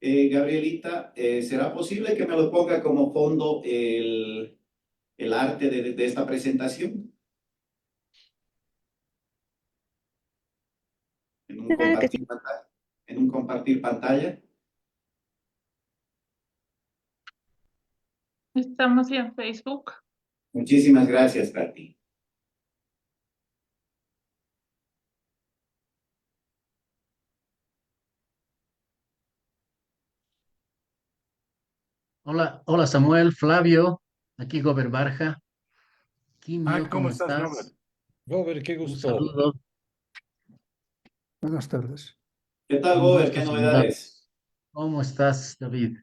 Gabrielita, ¿será posible que me lo ponga como fondo el arte de esta presentación? En un Claro que sí. compartir pantalla. En un compartir pantalla. Estamos en Facebook. Muchísimas gracias, Katy. Hola, hola Samuel, Flavio, aquí Gober Barja. Quimio, ¿Cómo ¿cómo estás, Robert? estás? Robert, qué Un gusto. saludo, Buenas tardes. ¿Qué tal, un Gober? gusto ¿Qué saludar. novedades? ¿Cómo estás, David?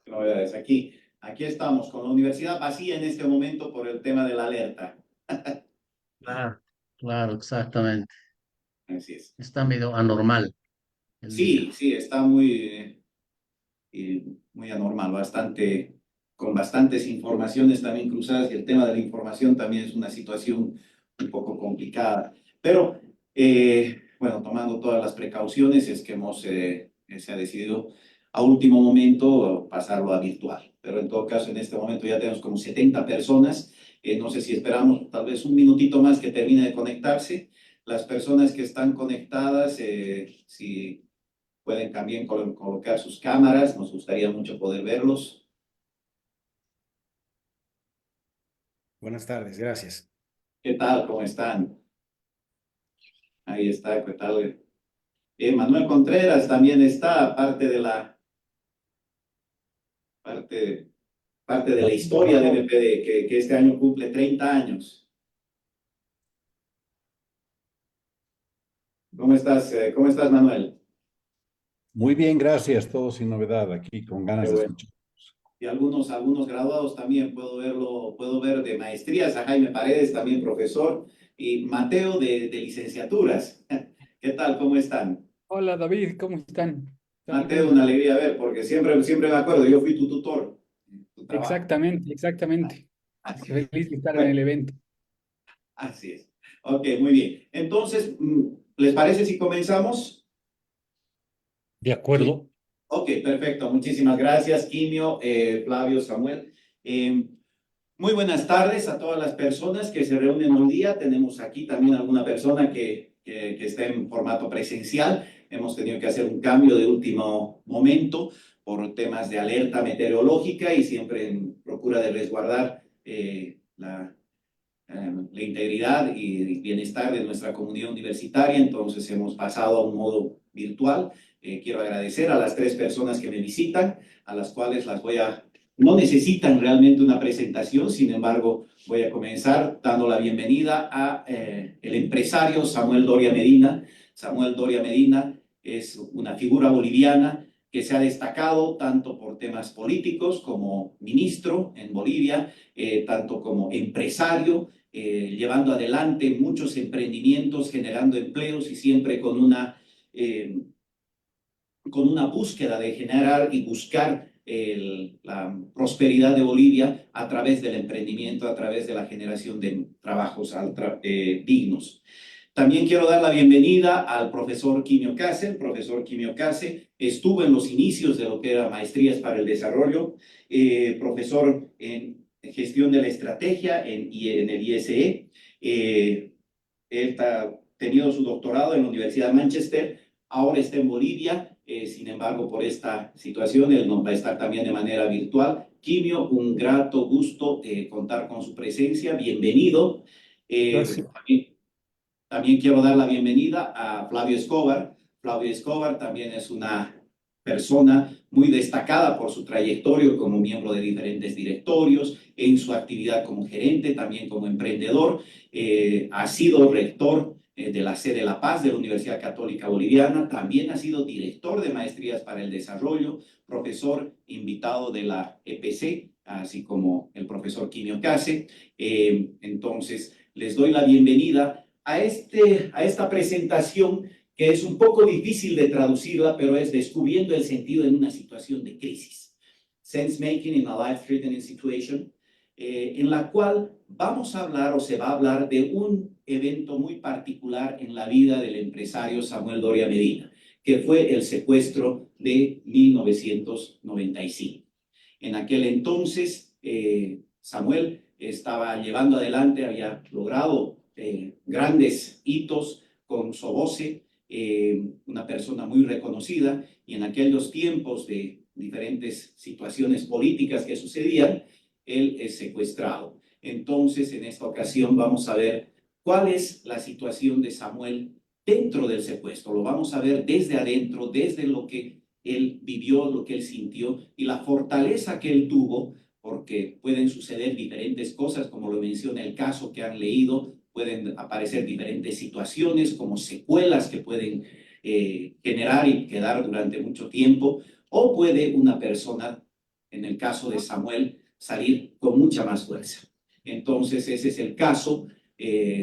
¿Qué novedades? Aquí estamos con la universidad vacía en este momento por el tema de la alerta. Claro, claro, exactamente. Así es. Está medio anormal el día. Sí, sí, está muy anormal, con bastantes informaciones también cruzadas, y el tema de la información también es una situación un poco complicada. Pero, bueno, tomando todas las precauciones, es que se ha decidido a último momento pasarlo a virtual. Pero en todo caso, en este momento ya tenemos como 70 personas. No sé si esperamos tal vez un minutito más que termine de conectarse. Las personas que están conectadas, si pueden también colocar sus cámaras, nos gustaría mucho poder verlos. Buenas tardes, gracias. ¿Qué tal? ¿Cómo están? Ahí está, ¿qué tal? Manuel Contreras también está, parte, parte de la historia de MPD, que este año cumple 30 años. ¿Cómo estás, Manuel? Muy bien, gracias. Todo sin novedad aquí, con Qué ganas de bueno. escuchar. Y algunos graduados también, puedo ver de maestrías, a Jaime Paredes, también profesor, y Mateo de licenciaturas. ¿Qué tal? ¿Cómo están? Hola David, ¿cómo están? Mateo, una alegría ver, porque siempre me acuerdo, yo fui tu tutor, tu trabajo. Exactamente, exactamente. Así es. Feliz de estar en Bueno, el evento. así es. Ok, muy bien. Entonces, ¿les parece si comenzamos? De Sí. acuerdo. Ok, perfecto. Muchísimas gracias, Quimio, Flavio, Samuel. Muy buenas tardes a todas las personas que se reúnen hoy día. Tenemos aquí también alguna persona que está en formato presencial. Hemos tenido que hacer un cambio de último momento por temas de alerta meteorológica y siempre en procura de resguardar la integridad y bienestar de nuestra comunidad universitaria. Entonces hemos pasado a un modo virtual. Quiero agradecer a las 3 personas que me visitan, a las cuales no necesitan realmente una presentación. Sin embargo, voy a comenzar dando la bienvenida a el empresario Samuel Doria Medina. Samuel Doria Medina es una figura boliviana que se ha destacado tanto por temas políticos como ministro en Bolivia, tanto como empresario, llevando adelante muchos emprendimientos, generando empleos y siempre con una búsqueda de generar y buscar la prosperidad de Bolivia a través del emprendimiento, a través de la generación de trabajos dignos. También quiero dar la bienvenida al profesor Quimio Case. El profesor Quimio Case estuvo en los inicios de lo que era Maestrías para el Desarrollo, profesor en gestión de la estrategia en el ISE. Él ha tenido su doctorado en la Universidad de Manchester, ahora está en Bolivia. Sin embargo, por esta situación, él nos va a estar también de manera virtual. Quimio, un grato gusto contar con su presencia. Bienvenido. Gracias. También quiero dar la bienvenida a Flavio Escobar. Flavio Escobar también es una persona muy destacada por su trayectoria como miembro de diferentes directorios, en su actividad como gerente, también como emprendedor. Ha sido rector de la sede La Paz de la Universidad Católica Boliviana, también ha sido director de Maestrías para el Desarrollo, profesor invitado de la EPC, así como el profesor Quimio Case. Entonces, les doy la bienvenida a esta presentación, que es un poco difícil de traducirla, pero es descubriendo el sentido en una situación de crisis. Sense making in a life-threatening situation, en la cual vamos a hablar o se va a hablar de un evento muy particular en la vida del empresario Samuel Doria Medina, que fue el secuestro de 1995. En aquel entonces, Samuel estaba llevando adelante, había logrado grandes hitos con Sobose, una persona muy reconocida, y en aquellos tiempos de diferentes situaciones políticas que sucedían, él es secuestrado. Entonces, en esta ocasión vamos a ver cuál es la situación de Samuel dentro del secuestro. Lo vamos a ver desde adentro, desde lo que él vivió, lo que él sintió y la fortaleza que él tuvo, porque pueden suceder diferentes cosas, como lo menciona el caso que han leído, pueden aparecer diferentes situaciones como secuelas que pueden generar y quedar durante mucho tiempo, o puede una persona, en el caso de Samuel, salir con mucha más fuerza. Entonces, ese es el caso.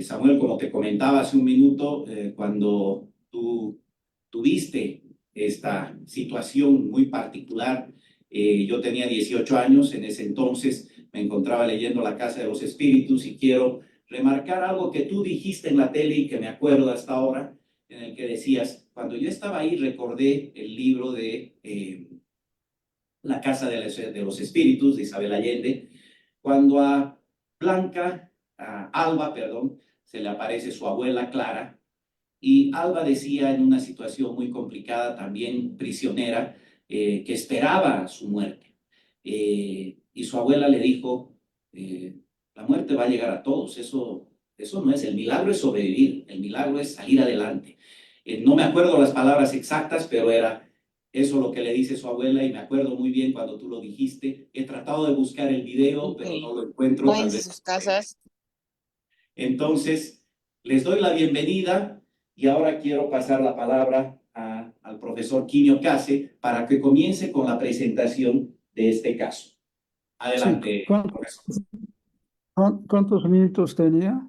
Samuel, como te comentaba hace un minuto, cuando tú tuviste esta situación muy particular, yo tenía 18 años, en ese entonces me encontraba leyendo La Casa de los Espíritus y quiero remarcar algo que tú dijiste en la tele y que me acuerdo hasta ahora, en el que decías, cuando yo estaba ahí recordé el libro de La Casa de los Espíritus de Isabel Allende, cuando a Alba, perdón, se le aparece su abuela Clara, y Alba decía en una situación muy complicada, también prisionera, que esperaba su muerte. Y su abuela le dijo, la muerte va a llegar a todos, eso no es, el milagro es sobrevivir, el milagro es salir adelante. No me acuerdo las palabras exactas, pero era eso lo que le dice su abuela, y me acuerdo muy bien cuando tú lo dijiste. He tratado de buscar el video, pero no lo encuentro. Tal vez sus casas. Entonces, les doy la bienvenida y ahora quiero pasar la palabra al profesor Quinio Case para que comience con la presentación de este caso. Adelante, Sí, profesor. ¿cuántos minutos tenía?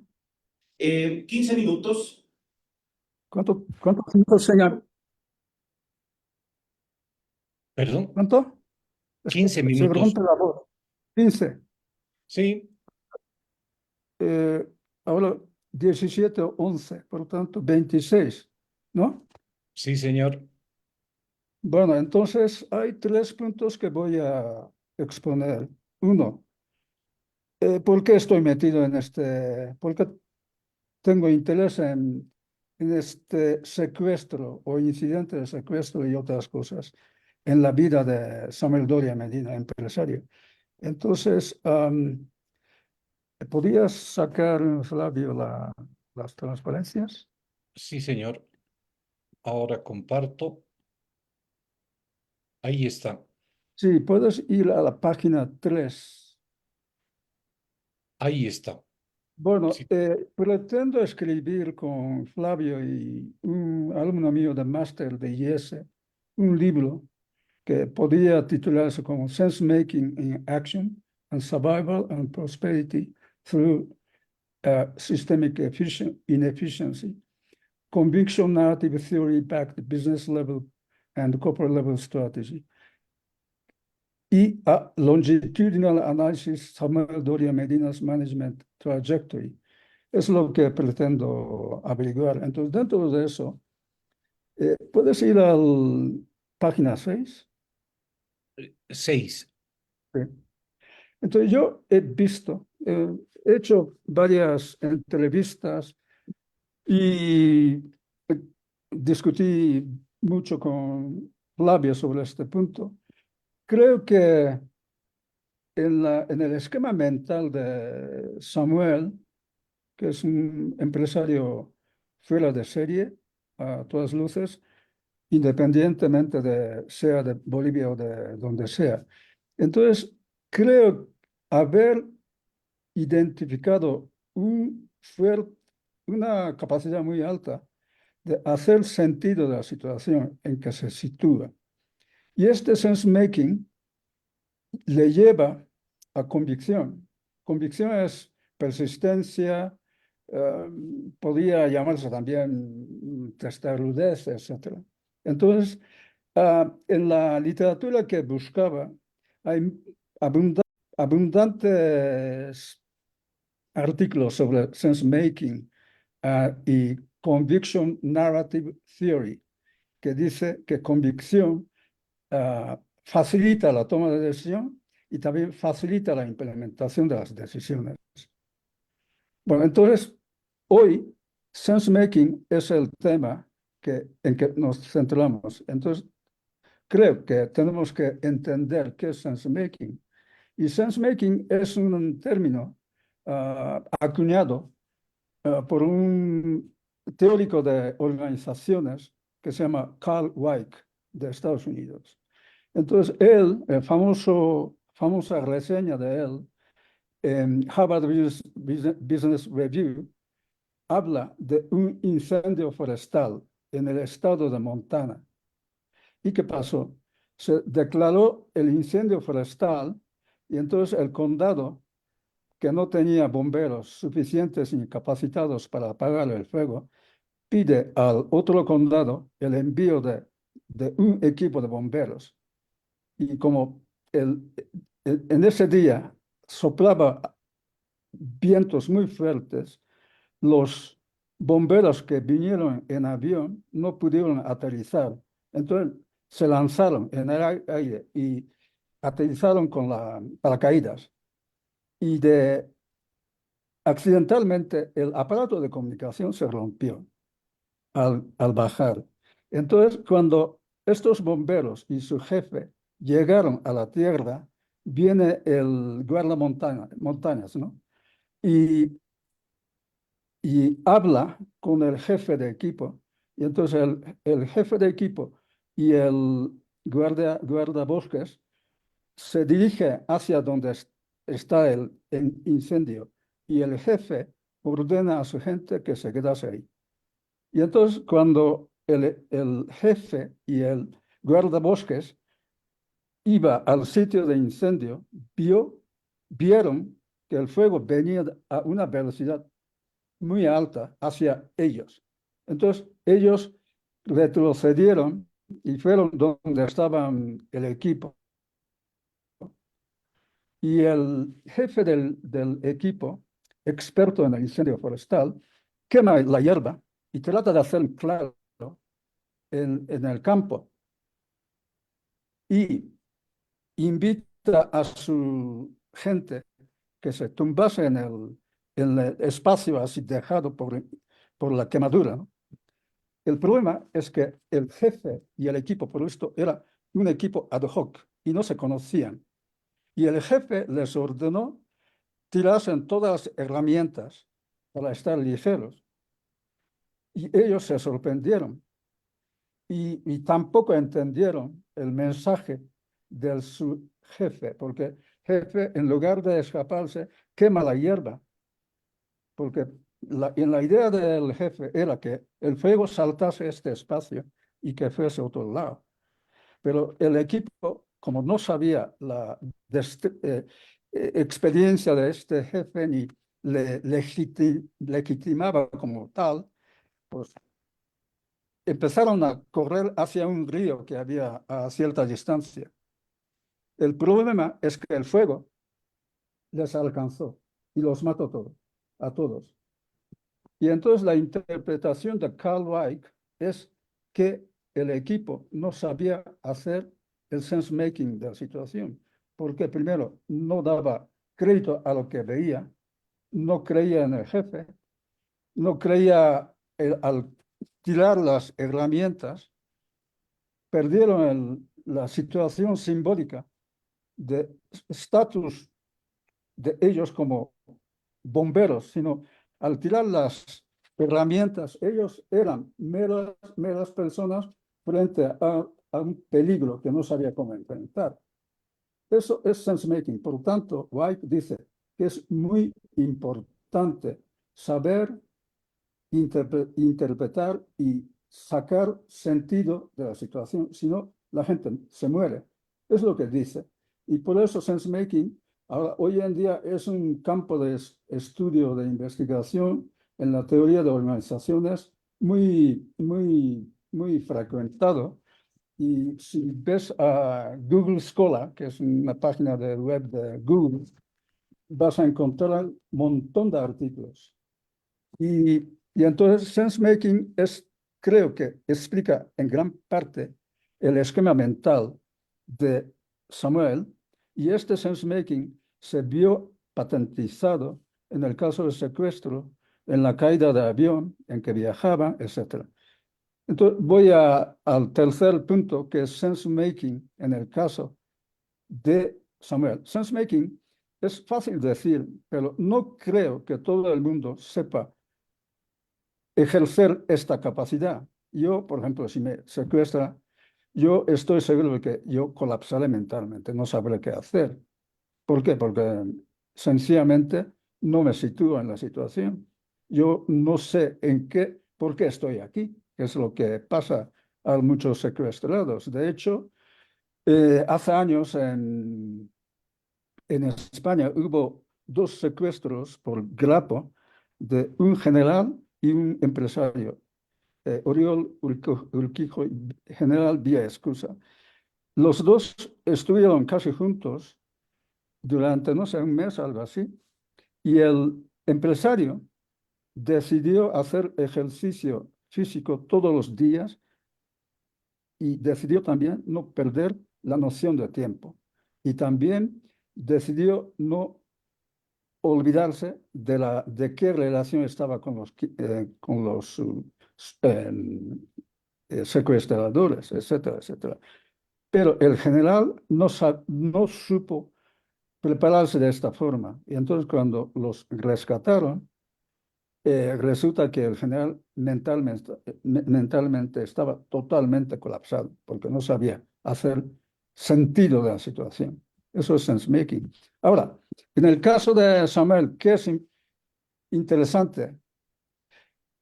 15 minutos. ¿Cuántos minutos tenía? Perdón, ¿Cuánto? 15 Se minutos. rompe la voz. 15. Sí, Ahora 17 o 11, por lo tanto 26, ¿no? sí, señor. Bueno, entonces hay 3 puntos que voy a exponer. Uno, ¿por qué estoy metido en por qué tengo interés en este secuestro o incidente de secuestro y otras cosas en la vida de Samuel Doria Medina, empresario? Entonces, ¿podías sacar, Flavio, las transparencias? Sí, señor. Ahora comparto. Ahí está. Sí, puedes ir a la página 3. Ahí está. Bueno, Sí, pretendo escribir con Flavio y un alumno mío de máster de IES un libro que podía titularse como Sense Making in Action and Survival and Prosperity through Systemic Inefficiency, Conviction Narrative Theory Backed Business Level and Corporate Level Strategy, y a Longitudinal Analysis Samuel Doria Medina's Management Trajectory. Es lo que pretendo averiguar. Entonces, dentro de eso, puedes ir a la página 6. 6. Sí. Entonces, yo he he hecho varias entrevistas y discutí mucho con Flavio sobre este punto. Creo que en el esquema mental de Samuel, que es un empresario fuera de serie, a todas luces, independientemente sea de Bolivia o de donde sea. Entonces, creo haber identificado una capacidad muy alta de hacer sentido de la situación en que se sitúa. Y este sense-making le lleva a convicción. Convicción es persistencia, podría llamarse también testarudez, etc. Entonces, en la literatura que buscaba, hay abundantes artículos sobre sense-making y conviction narrative theory, que dice que convicción facilita la toma de decisión y también facilita la implementación de las decisiones. Bueno, entonces, hoy, sense making es el tema en que nos centramos. Entonces, creo que tenemos que entender qué es sense making. Y sense making es un término acuñado por un teórico de organizaciones que se llama Carl Weick, de Estados Unidos. Entonces, él, famosa reseña de él en Harvard Business Review, habla de un incendio forestal en el estado de Montana. ¿Y qué pasó? Se declaró el incendio forestal y entonces el condado, que no tenía bomberos suficientes ni capacitados para apagar el fuego, pide al otro condado el envío de un equipo de bomberos. Y como en ese día soplaba vientos muy fuertes, los bomberos que vinieron en avión no pudieron aterrizar. Entonces se lanzaron en el aire y aterrizaron con paracaídas. Y accidentalmente el aparato de comunicación se rompió al bajar. Entonces, cuando estos bomberos y su jefe llegaron a la tierra, viene el guardamontañas, ¿no? Y habla con el jefe de equipo. Y entonces el jefe de equipo y el guardabosques se dirige hacia donde está el incendio. Y el jefe ordena a su gente que se quedase ahí. Y entonces cuando el jefe y el guardabosques iba al sitio de incendio, vieron que el fuego venía a una velocidad muy alta hacia ellos. Entonces ellos retrocedieron y fueron donde estaban el equipo. Y el jefe del equipo, experto en el incendio forestal, quema la hierba y trata de hacer claro en el campo. Y invita a su gente que se tumbase en el espacio así dejado por la quemadura, ¿no? El problema es que el jefe y el equipo, por esto, era un equipo ad hoc y no se conocían. Y el jefe les ordenó tirasen todas las herramientas para estar ligeros. Y ellos se sorprendieron y tampoco entendieron el mensaje de su jefe, porque el jefe, en lugar de escaparse, quema la hierba, porque en la idea del jefe era que el fuego saltase este espacio y que fuese a otro lado. Pero el equipo, como no sabía la experiencia de este jefe ni le legitimaba como tal, pues empezaron a correr hacia un río que había a cierta distancia. El problema es que el fuego les alcanzó y los mató a todos. Y entonces la interpretación de Carl Weick es que el equipo no sabía hacer el sense-making de la situación, porque primero no daba crédito a lo que veía, no creía en el jefe, no creía al tirar las herramientas, perdieron la situación simbólica de estatus de ellos como bomberos, sino al tirar las herramientas, ellos eran meras personas frente a un peligro que no sabía cómo enfrentar. Eso es sense-making. Por lo tanto, White dice que es muy importante saber interpretar y sacar sentido de la situación, si no, la gente se muere. Es lo que dice. Y por eso sense-making ahora, hoy en día es un campo de estudio, de investigación en la teoría de organizaciones muy frecuentado. Y si ves a Google Scholar, que es una página de web de Google, vas a encontrar un montón de artículos. Y entonces sense-making creo que explica en gran parte el esquema mental de Samuel, y este sense-making se vio patentizado en el caso del secuestro, en la caída de avión en que viajaban, etc. Entonces, voy al tercer punto, que es sense-making en el caso de Samuel. Sense-making es fácil decir, pero no creo que todo el mundo sepa ejercer esta capacidad. Yo, por ejemplo, si me secuestra, yo estoy seguro de que yo colapsaré mentalmente, no sabré qué hacer. ¿Por qué? Porque sencillamente no me sitúo en la situación. Yo no sé por qué estoy aquí, que es lo que pasa a muchos secuestrados. De hecho, hace años en España hubo 2 secuestros por grapo de un general y un empresario, Oriol Urquijo y General Vía Escusa. Los dos estuvieron casi juntos durante, no sé, un mes, algo así, y el empresario decidió hacer ejercicio físico todos los días y decidió también no perder la noción de tiempo. Y también decidió no olvidarse de qué relación estaba con los secuestradores, etcétera, etcétera. Pero el general no supo prepararse de esta forma. Y entonces cuando los rescataron, resulta que el general mentalmente estaba totalmente colapsado porque no sabía hacer sentido de la situación. Eso es sense-making. Ahora, en el caso de Samuel, ¿qué es interesante?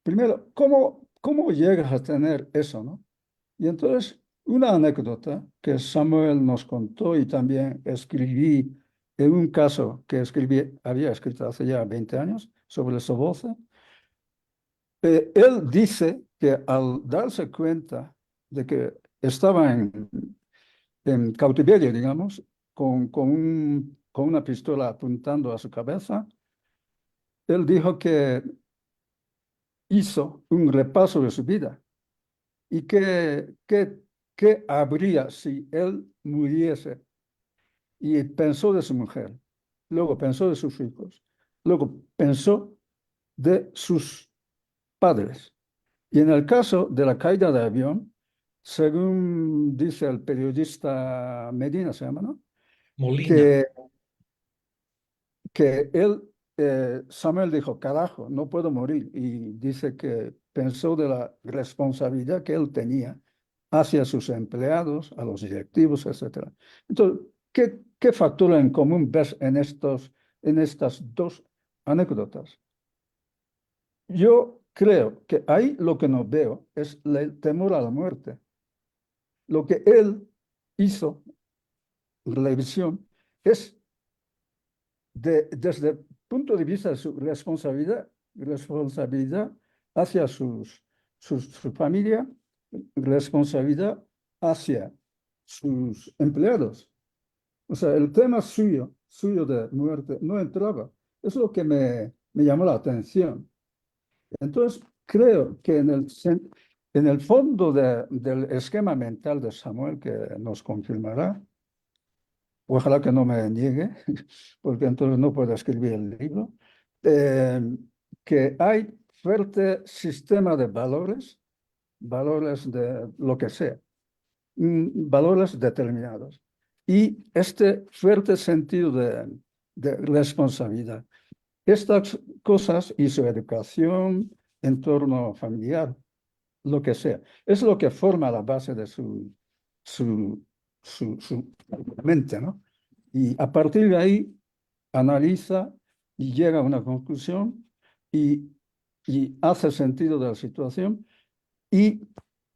Primero, ¿cómo llegas a tener eso, no? Y entonces, una anécdota que Samuel nos contó y también escribí en un caso que había escrito hace ya 20 años sobre Soboza. Él dice que al darse cuenta de que estaba en cautiverio, digamos, con una pistola apuntando a su cabeza, él dijo que hizo un repaso de su vida y qué habría si él muriese. Y pensó de su mujer, luego pensó de sus hijos, luego pensó de sus padres. Y en el caso de la caída de avión, según dice el periodista Medina, se llama, ¿no? Molina. Que Samuel dijo, carajo, no puedo morir. Y dice que pensó de la responsabilidad que él tenía hacia sus empleados, a los directivos, etc. Entonces, ¿qué factor en común ves en estas 2 anécdotas? Yo creo que ahí lo que no veo es el temor a la muerte. Lo que él hizo, la visión, es desde el punto de vista de su responsabilidad hacia su familia, responsabilidad hacia sus empleados. O sea, el tema suyo de muerte no entraba. Es lo que me llamó la atención. Entonces, creo que en el fondo del esquema mental de Samuel, que nos confirmará, ojalá que no me niegue, porque entonces no puedo escribir el libro, eh, que hay fuerte sistema de valores de lo que sea, valores determinados. Y este fuerte sentido de responsabilidad. Estas cosas y su educación, entorno familiar, lo que sea, es lo que forma la base de su mente, ¿no? Y a partir de ahí analiza y llega a una conclusión y, y hace sentido de la situación. Y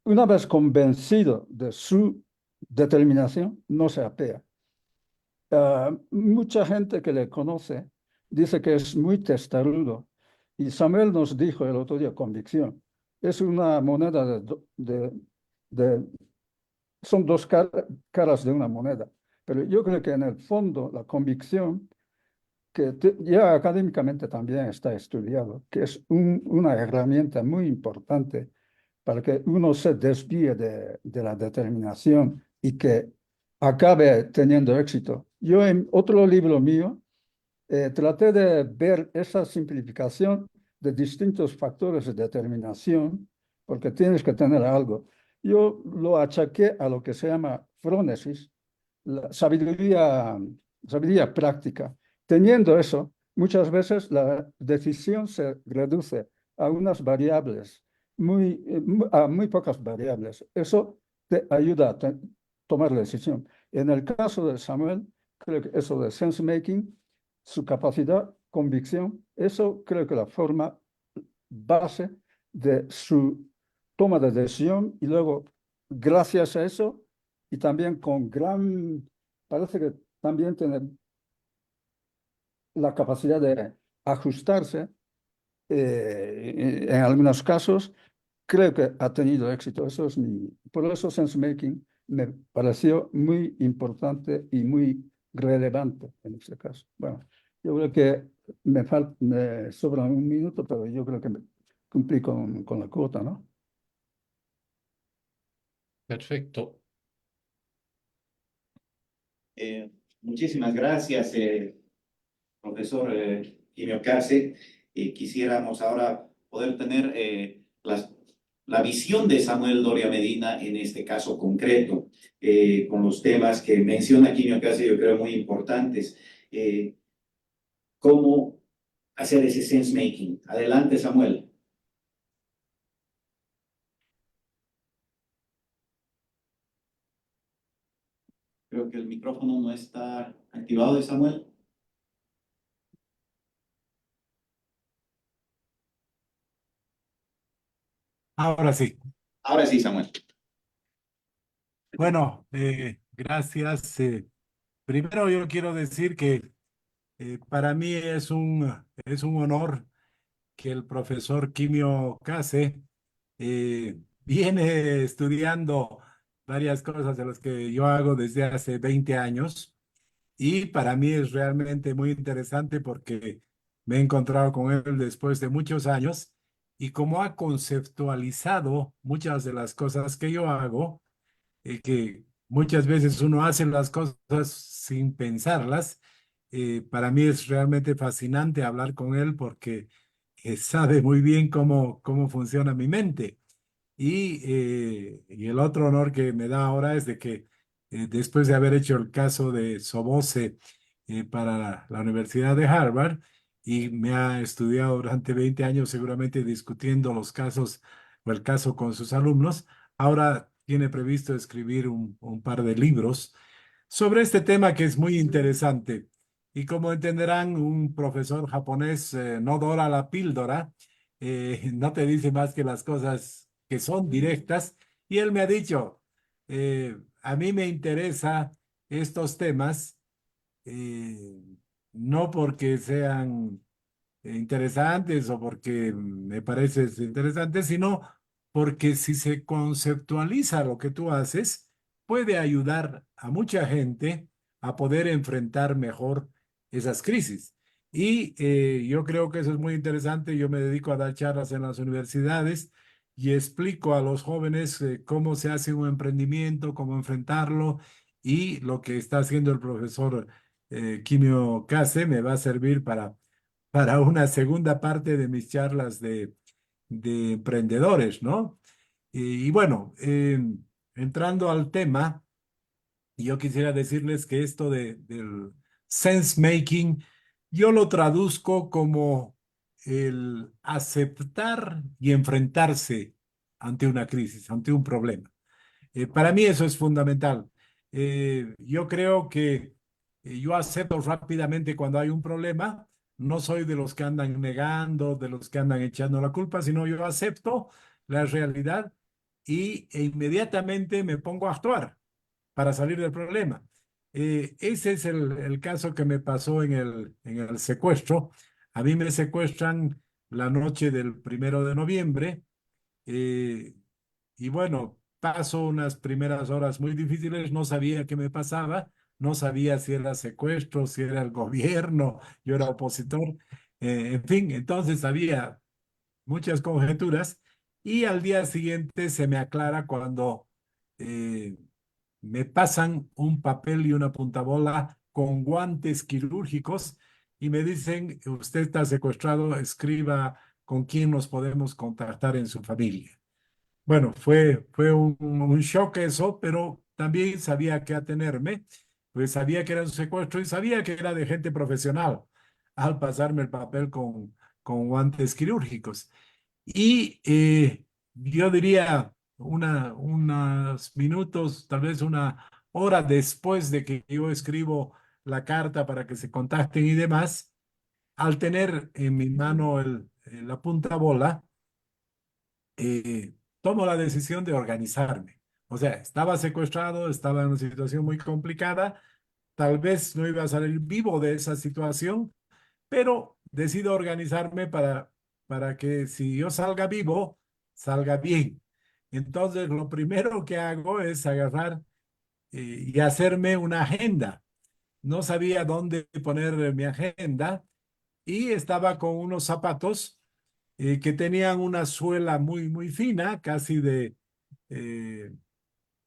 una vez convencido de su determinación, no se apea. Mucha gente que le conoce dice que es muy testarudo. Y Samuel nos dijo el otro día, convicción. Es una moneda son 2 caras de una moneda. Pero yo creo que en el fondo la convicción, que ya académicamente también está estudiado, que es una herramienta muy importante para que uno se desvíe de la determinación y que acabe teniendo éxito. Yo en otro libro mío traté de ver esa simplificación de distintos factores de determinación, porque tienes que tener algo. Yo lo achaqué a lo que se llama frónesis, la sabiduría práctica. Teniendo eso, muchas veces la decisión se reduce a unas variables, a muy pocas variables. Eso te ayuda a tomar la decisión. En el caso de Samuel, creo que eso de sense making, su capacidad, convicción, eso creo que la forma base de su toma de decisión y luego, gracias a eso, y también parece que también tiene la capacidad de ajustarse, en algunos casos, creo que ha tenido éxito. Por eso sense making me pareció muy importante y muy relevante en este caso. Bueno, yo creo que me sobra un minuto, pero yo creo que cumplí con la cuota, ¿no? Perfecto. Muchísimas gracias, profesor Quimio Case. Quisiéramos ahora poder tener la visión de Samuel Doria Medina en este caso concreto, con los temas que menciona Quimio Case, yo creo muy importantes. ¿Cómo hacer ese sense making? Adelante, Samuel. Creo que el micrófono no está activado de Samuel. Ahora sí. Ahora sí, Samuel. Bueno, gracias. Primero yo quiero decir que para mí es un honor que el profesor Quimio Case viene estudiando varias cosas de las que yo hago desde hace 20 años y para mí es realmente muy interesante porque me he encontrado con él después de muchos años y como ha conceptualizado muchas de las cosas que yo hago, que muchas veces uno hace las cosas sin pensarlas. Para mí es realmente fascinante hablar con él porque sabe muy bien cómo funciona mi mente. Y el otro honor que me da ahora es de que después de haber hecho el caso de Sobose para la Universidad de Harvard, y me ha estudiado durante 20 años seguramente discutiendo los casos o el caso con sus alumnos, ahora tiene previsto escribir un par de libros sobre este tema que es muy interesante. Y como entenderán, un profesor japonés no dora la píldora, no te dice más que las cosas que son directas. Y él me ha dicho, a mí me interesa estos temas, eh, no porque sean interesantes o porque me parece interesante, sino porque si se conceptualiza lo que tú haces, puede ayudar a mucha gente a poder enfrentar mejor esas crisis. Y yo creo que eso es muy interesante. Yo me dedico a dar charlas en las universidades y explico a los jóvenes cómo se hace un emprendimiento, cómo enfrentarlo y lo que está haciendo el profesor Quimio Case me va a servir para una segunda parte de mis charlas de emprendedores, ¿no? Y bueno, entrando al tema, yo quisiera decirles que esto del sense making, yo lo traduzco como el aceptar y enfrentarse ante una crisis, ante un problema. Para mí eso es fundamental. Yo creo que yo acepto rápidamente cuando hay un problema. No soy de los que andan negando, de los que andan echando la culpa, sino yo acepto la realidad e inmediatamente me pongo a actuar para salir del problema. Ese es el caso que me pasó en el secuestro. A mí me secuestran la noche del 1 de noviembre. eh, y bueno, paso unas primeras horas muy difíciles, no sabía qué me pasaba, no sabía si era secuestro, si era el gobierno, yo era opositor, en fin, entonces había muchas conjeturas y al día siguiente se me aclara cuando eh, me pasan un papel y una puntabola con guantes quirúrgicos y me dicen, usted está secuestrado, escriba con quién nos podemos contactar en su familia. Bueno, fue un shock eso, pero también sabía a qué atenerme, pues sabía que era un secuestro y sabía que era de gente profesional al pasarme el papel con guantes quirúrgicos. Y yo diría unos minutos, tal vez una hora después de que yo escribo la carta para que se contacten y demás, al tener en mi mano la punta bola, tomo la decisión de organizarme. O sea, estaba secuestrado, estaba en una situación muy complicada, tal vez no iba a salir vivo de esa situación, pero decido organizarme para que si yo salga vivo, salga bien. Entonces, lo primero que hago es agarrar y hacerme una agenda. No sabía dónde poner mi agenda y estaba con unos zapatos que tenían una suela muy, muy fina, casi eh,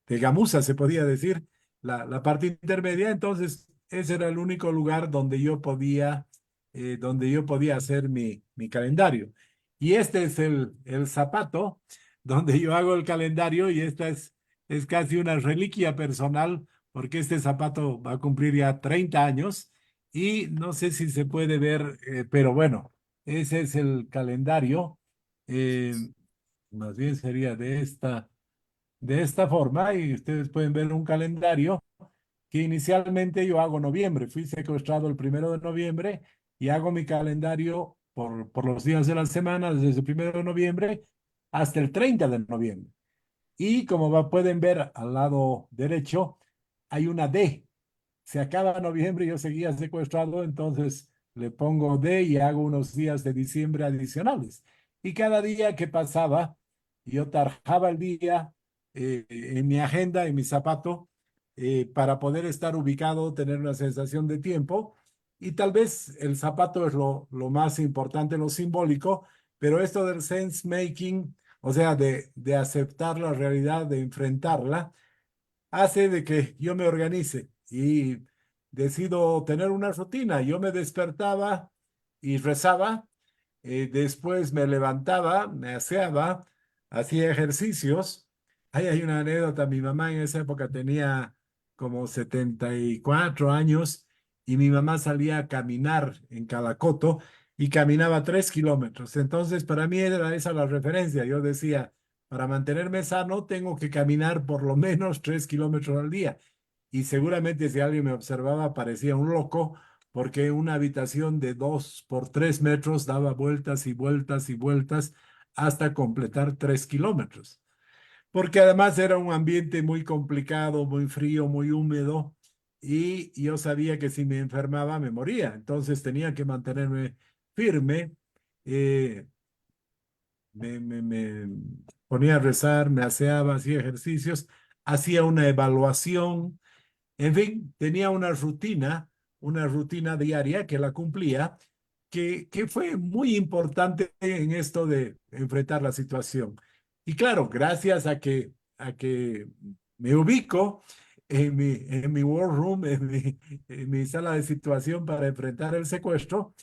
de gamuza, se podía decir, la parte intermedia. Entonces, ese era el único lugar donde yo podía hacer mi calendario. Y este es el zapato donde yo hago el calendario y esta es casi una reliquia personal porque este zapato va a cumplir ya 30 años y no sé si se puede ver, pero bueno, ese es el calendario. Eh, Más bien sería de esta forma y ustedes pueden ver un calendario que inicialmente yo hago noviembre. Fui secuestrado el 1 de noviembre y hago mi calendario por los días de la semana desde el 1 de noviembre hasta el 30 de noviembre. Y como pueden ver al lado derecho, hay una D. Se acaba noviembre y yo seguía secuestrado, entonces le pongo D y hago unos días de diciembre adicionales. Y cada día que pasaba, yo tarjaba el día en mi agenda, en mi zapato, para poder estar ubicado, tener una sensación de tiempo. Y tal vez el zapato es lo más importante, lo simbólico, pero esto del sense making, o sea, de aceptar la realidad, de enfrentarla, hace de que yo me organice y decido tener una rutina. Yo me despertaba y rezaba, después me levantaba, me aseaba, hacía ejercicios. Ahí hay una anécdota, mi mamá en esa época tenía como 74 años y mi mamá salía a caminar en Calacoto y caminaba 3 kilómetros. Entonces, para mí era esa la referencia. Yo decía, para mantenerme sano, tengo que caminar por lo menos 3 kilómetros al día. Y seguramente si alguien me observaba, parecía un loco, porque una habitación de 2 por 3 metros daba vueltas y vueltas y vueltas hasta completar 3 kilómetros. Porque además era un ambiente muy complicado, muy frío, muy húmedo, y yo sabía que si me enfermaba me moría. Entonces tenía que mantenerme firme. eh, me ponía a rezar, me aseaba, hacía ejercicios, hacía una evaluación, en fin, tenía una rutina diaria que la cumplía, que fue muy importante en esto de enfrentar la situación. Y claro, gracias a que me ubico en mi war room, en mi sala de situación para enfrentar el secuestro,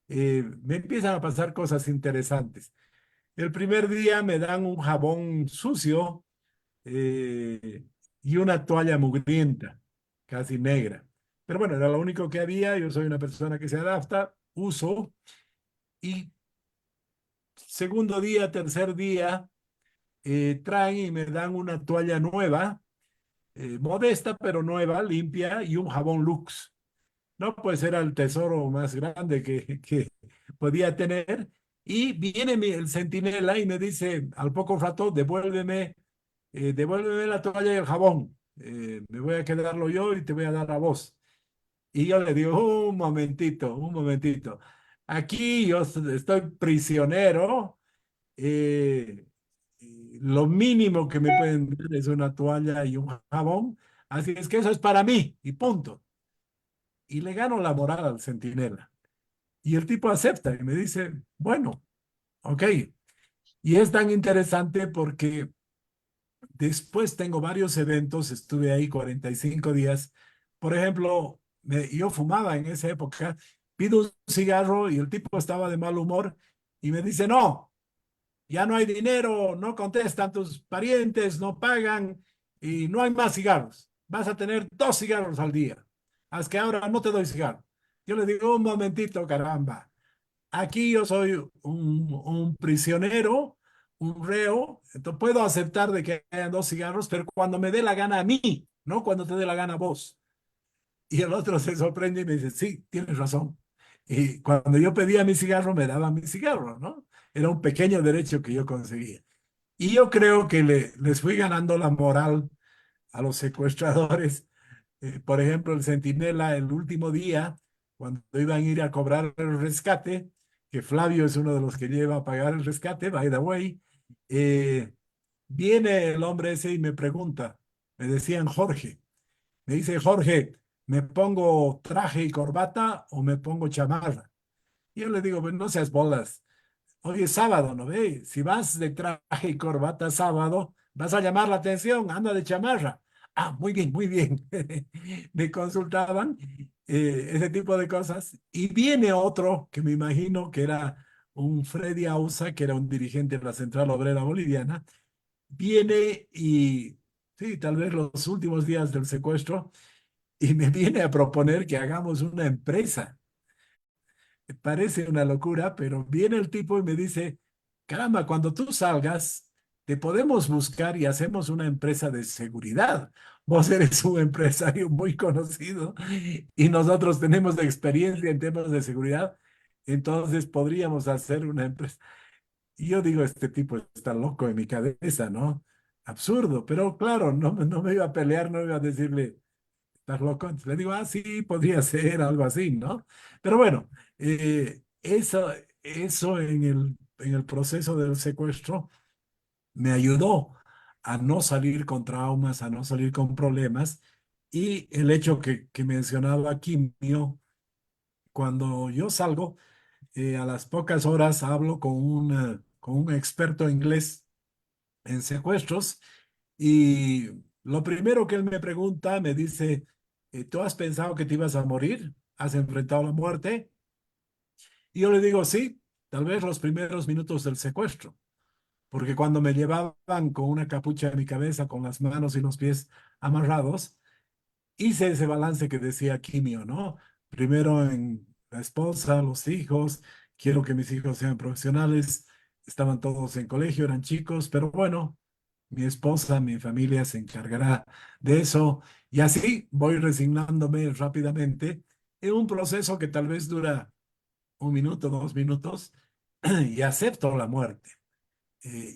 me empiezan a pasar cosas interesantes. El primer día me dan un jabón sucio eh, y una toalla mugrienta, casi negra. Pero bueno, era lo único que había. Yo soy una persona que se adapta, uso. Y segundo día, tercer día, traen y me dan una toalla nueva, modesta pero nueva, limpia, y un jabón Lux. No, pues era el tesoro más grande que podía tener. Y viene el centinela y me dice al poco rato, devuélveme la toalla y el jabón. Me voy a quedarlo yo y te voy a dar a vos. Y yo le digo, un momentito, un momentito. Aquí yo estoy prisionero. Lo mínimo que me pueden dar es una toalla y un jabón. Así es que eso es para mí y punto. Y le gano la moral al centinela. Y el tipo acepta y me dice, bueno, ok. Y es tan interesante porque después tengo varios eventos, estuve ahí 45 días. Por ejemplo, yo fumaba en esa época, pido un cigarro y el tipo estaba de mal humor y me dice, no, ya no hay dinero, no contestan tus parientes, no pagan y no hay más cigarros. Vas a tener 2 cigarros al día. Haz que ahora no te doy cigarro. Yo le digo, un momentito, caramba. Aquí yo soy un prisionero, un reo, entonces puedo aceptar de que hayan 2 cigarros, pero cuando me dé la gana a mí, no cuando te dé la gana a vos. Y el otro se sorprende y me dice, sí, tienes razón. Y cuando yo pedía mi cigarro, me daban mi cigarro, ¿no? Era un pequeño derecho que yo conseguía. Y yo creo que les fui ganando la moral a los secuestradores. Por ejemplo, el centinela, el último día, cuando iban a ir a cobrar el rescate, que Flavio es uno de los que lleva a pagar el rescate, by the way, eh, viene el hombre ese y me pregunta, me decían Jorge, me dice Jorge, ¿me pongo traje y corbata o me pongo chamarra? Y yo le digo, pues no seas bolas. Hoy es sábado, ¿no ve? Si vas de traje y corbata sábado, vas a llamar la atención, anda de chamarra. Ah, muy bien, muy bien. Me consultaban ese tipo de cosas. Y viene otro que me imagino que era un Freddy Ausa, que era un dirigente de la Central Obrera Boliviana. Viene y, sí, tal vez los últimos días del secuestro, y me viene a proponer que hagamos una empresa. Parece una locura, pero viene el tipo y me dice, caramba, cuando tú salgas, te podemos buscar y hacemos una empresa de seguridad. Vos eres un empresario muy conocido y nosotros tenemos experiencia en temas de seguridad, entonces podríamos hacer una empresa. Y yo digo, este tipo está loco en mi cabeza, ¿no? Absurdo, pero claro, no me iba a pelear, no iba a decirle, ¿estás loco? Entonces le digo, ah, sí, podría ser algo así, ¿no? Pero bueno, eso en el proceso del secuestro me ayudó a no salir con traumas, a no salir con problemas. Y el hecho que mencionaba aquí mío, cuando yo salgo, a las pocas horas hablo con un experto inglés en secuestros y lo primero que él me pregunta, me dice, ¿tú has pensado que te ibas a morir? ¿Has enfrentado la muerte? Y yo le digo, sí, tal vez los primeros minutos del secuestro, porque cuando me llevaban con una capucha en mi cabeza, con las manos y los pies amarrados, hice ese balance que decía Quimio, ¿no? Primero en la esposa, los hijos, quiero que mis hijos sean profesionales, estaban todos en colegio, eran chicos, pero bueno, mi esposa, mi familia se encargará de eso y así voy resignándome rápidamente en un proceso que tal vez dura 1 minuto, 2 minutos y acepto la muerte.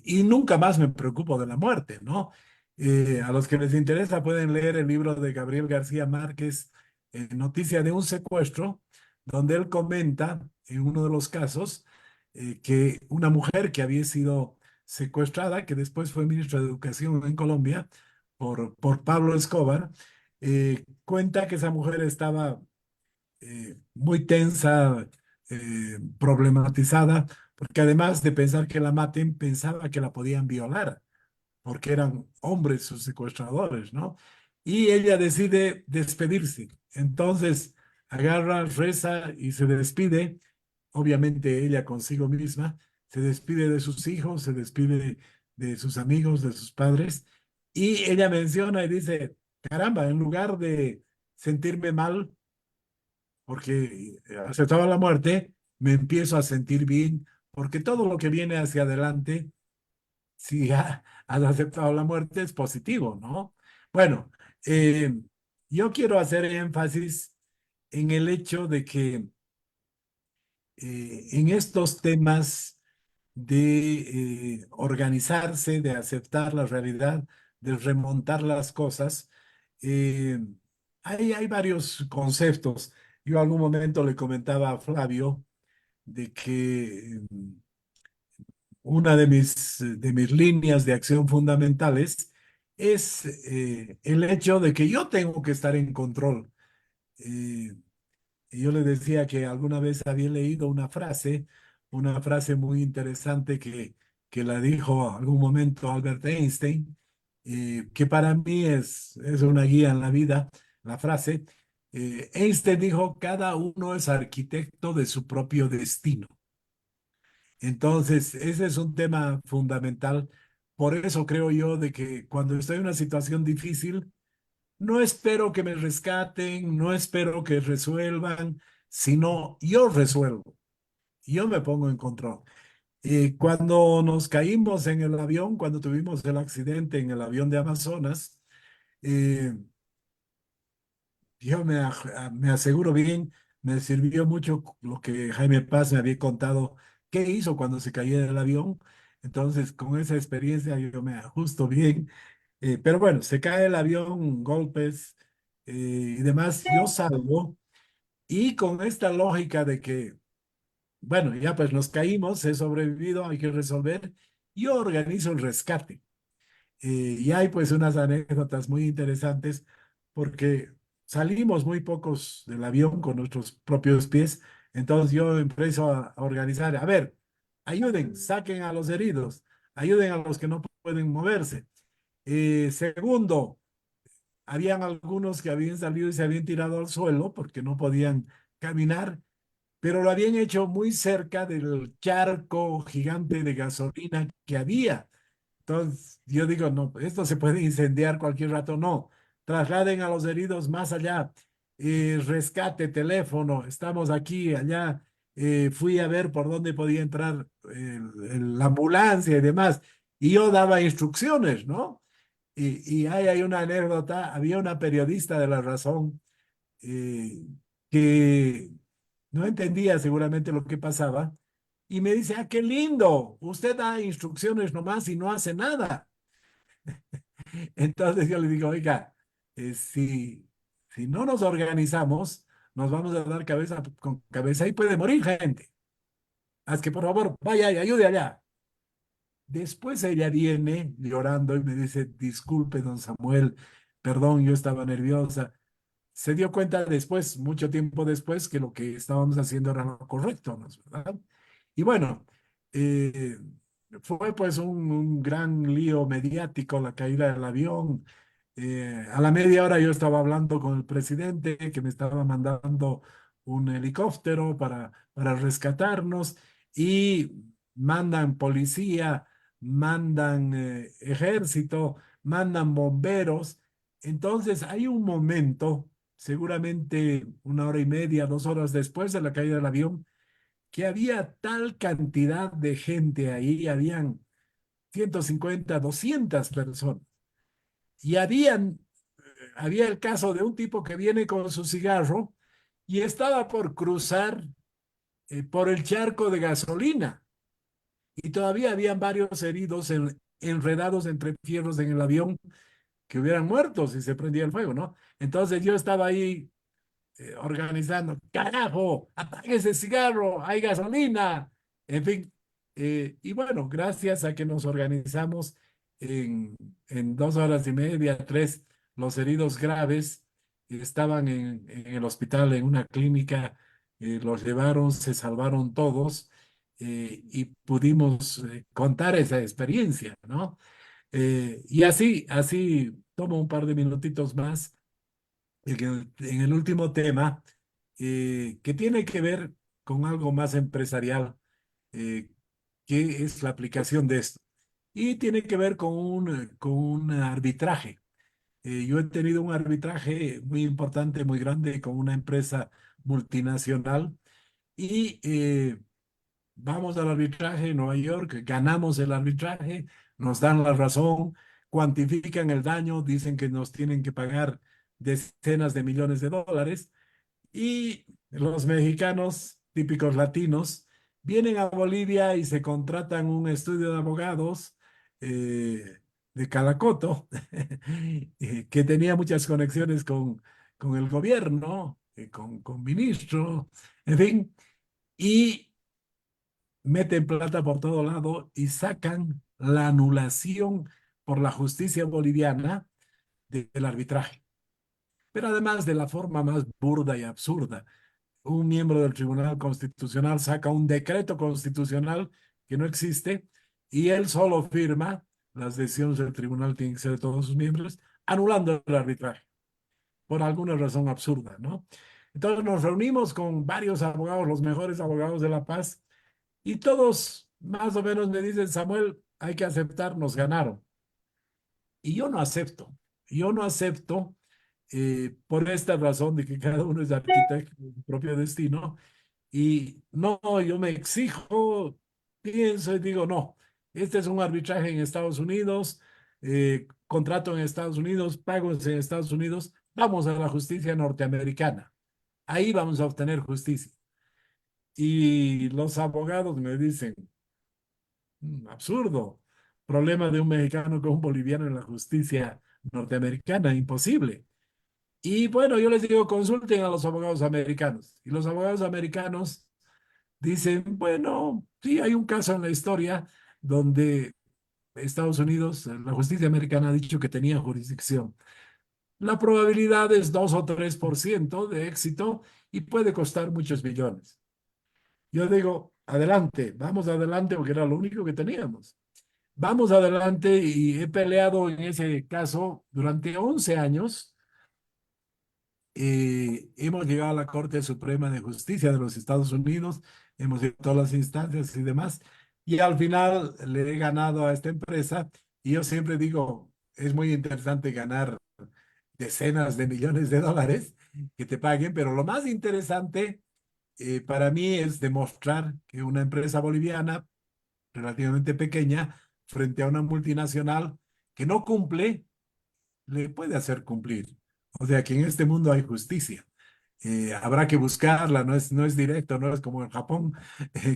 Y nunca más me preocupo de la muerte, ¿no? A los que les interesa pueden leer el libro de Gabriel García Márquez, Noticia de un secuestro, donde él comenta en uno de los casos que una mujer que había sido secuestrada, que después fue ministra de Educación en Colombia por Pablo Escobar, cuenta que esa mujer estaba muy tensa, problematizada, porque además de pensar que la maten, pensaba que la podían violar, porque eran hombres sus secuestradores, ¿no? Y ella decide despedirse. Entonces agarra, reza y se despide, obviamente ella consigo misma, se despide de sus hijos, se despide de sus amigos, de sus padres, y ella menciona y dice, caramba, en lugar de sentirme mal, porque aceptaba la muerte, me empiezo a sentir bien, porque todo lo que viene hacia adelante, si has aceptado la muerte, es positivo, ¿no? Bueno, eh, yo quiero hacer énfasis en el hecho de que en estos temas de organizarse, de aceptar la realidad, de remontar las cosas, eh, hay varios conceptos. Yo algún momento le comentaba a Flavio de que una de mis líneas de acción fundamentales es el hecho de que yo tengo que estar en control. Eh, y yo le decía que alguna vez había leído una frase muy interesante que la dijo algún momento Albert Einstein, que para mí es una guía en la vida, la frase. Einstein dijo, cada uno es arquitecto de su propio destino. Entonces, ese es un tema fundamental. Por eso creo yo de que cuando estoy en una situación difícil, no espero que me rescaten, no espero que resuelvan, sino yo resuelvo, yo me pongo en control. Cuando nos caímos en el avión, cuando tuvimos el accidente en el avión de Amazonas, eh, yo me aseguro bien, me sirvió mucho lo que Jaime Paz me había contado, qué hizo cuando se caía del avión. Entonces, con esa experiencia yo me ajusto bien. Pero bueno, se cae el avión, golpes y demás, yo salgo. Y con esta lógica de que, bueno, ya pues nos caímos, he sobrevivido, hay que resolver, yo organizo el rescate. Y hay pues unas anécdotas muy interesantes porque salimos muy pocos del avión con nuestros propios pies, entonces yo empiezo a organizar, a ver, ayuden, saquen a los heridos, ayuden a los que no pueden moverse. Segundo, habían algunos que habían salido y se habían tirado al suelo porque no podían caminar, pero lo habían hecho muy cerca del charco gigante de gasolina que había. Entonces, yo digo, no, esto se puede incendiar cualquier rato, no. Trasladen a los heridos más allá. Rescate, teléfono, estamos aquí, allá. Fui a ver por dónde podía entrar la ambulancia y demás. Y yo daba instrucciones, ¿no? Y hay una anécdota, había una periodista de La Razón eh, que no entendía seguramente lo que pasaba y me dice, ah, qué lindo, usted da instrucciones nomás y no hace nada. Entonces yo le digo, oiga, si no nos organizamos, nos vamos a dar cabeza con cabeza y puede morir gente. Haz que por favor vaya y ayude allá. Después ella viene llorando y me dice, disculpe, don Samuel, perdón, yo estaba nerviosa. Se dio cuenta después, mucho tiempo después, que lo que estábamos haciendo era lo correcto, ¿no es verdad? Y bueno, eh, fue pues un gran lío mediático la caída del avión. A la media hora yo estaba hablando con el presidente que me estaba mandando un helicóptero para rescatarnos y mandan policía, mandan ejército, mandan bomberos. Entonces hay un momento, seguramente una hora y media, 2 horas después de la caída del avión, que había tal cantidad de gente ahí, habían 150, 200 personas. Y había el caso de un tipo que viene con su cigarro y estaba por cruzar por el charco de gasolina. Y todavía habían varios heridos enredados entre fierros en el avión que hubieran muerto si se prendía el fuego, ¿no? Entonces yo estaba ahí organizando, carajo, apague ese cigarro, hay gasolina, en fin. Y bueno, gracias a que nos organizamos en 2 horas y media, tres, los heridos graves estaban en el hospital, en una clínica, los llevaron, se salvaron todos y pudimos contar esa experiencia, ¿no? Y así tomo un par de minutitos más en el último tema, que tiene que ver con algo más empresarial, eh, que es la aplicación de esto. Y tiene que ver con un arbitraje. Yo he tenido un arbitraje muy importante, muy grande con una empresa multinacional y vamos al arbitraje en Nueva York, ganamos el arbitraje, nos dan la razón, cuantifican el daño, dicen que nos tienen que pagar decenas de millones de dólares y los mexicanos, típicos latinos, vienen a Bolivia y se contratan un estudio de abogados de Calacoto, que tenía muchas conexiones con el gobierno, con ministros, en fin, y meten plata por todo lado y sacan la anulación por la justicia boliviana del arbitraje. Pero además de la forma más burda y absurda, un miembro del Tribunal Constitucional saca un decreto constitucional que no existe y él solo firma las decisiones del tribunal tienen que ser de todos sus miembros, anulando el arbitraje por alguna razón absurda, ¿no? Entonces nos reunimos con varios abogados, los mejores abogados de La Paz, y todos más o menos me dicen, Samuel, hay que aceptar, nos ganaron. Y yo no acepto por esta razón de que cada uno es arquitecto de su propio destino. Y no, yo me exijo, pienso y digo, no, este es un arbitraje en Estados Unidos, contrato en Estados Unidos, pagos en Estados Unidos, vamos a la justicia norteamericana. Ahí vamos a obtener justicia. Y los abogados me dicen, absurdo, problema de un mexicano con un boliviano en la justicia norteamericana, imposible. Y bueno, yo les digo, consulten a los abogados americanos. Y los abogados americanos dicen, bueno, sí, hay un caso en la historia donde Estados Unidos, la justicia americana ha dicho que tenía jurisdicción. La probabilidad es 2 o 3% de éxito y puede costar muchos millones. Yo digo, adelante, vamos adelante porque era lo único que teníamos. Vamos adelante y he peleado en ese caso durante 11 años. Hemos llegado a la Corte Suprema de Justicia de los Estados Unidos, hemos ido a todas las instancias y demás, y al final le he ganado a esta empresa y yo siempre digo, es muy interesante ganar decenas de millones de dólares que te paguen, pero lo más interesante para mí es demostrar que una empresa boliviana relativamente pequeña frente a una multinacional que no cumple, le puede hacer cumplir. O sea que en este mundo hay justicia. Habrá que buscarla, no es directo, no es como en Japón,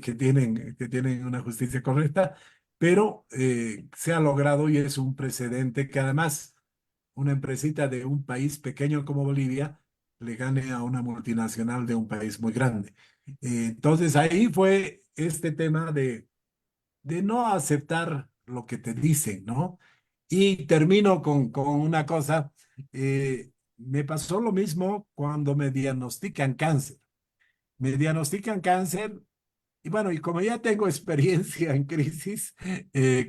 que tienen una justicia correcta, pero se ha logrado y es un precedente que además una empresita de un país pequeño como Bolivia le gane a una multinacional de un país muy grande. Entonces ahí fue este tema de no aceptar lo que te dicen, ¿no? Y termino con una cosa. Me pasó lo mismo cuando me diagnostican cáncer. Me diagnostican cáncer y bueno, y como ya tengo experiencia en crisis,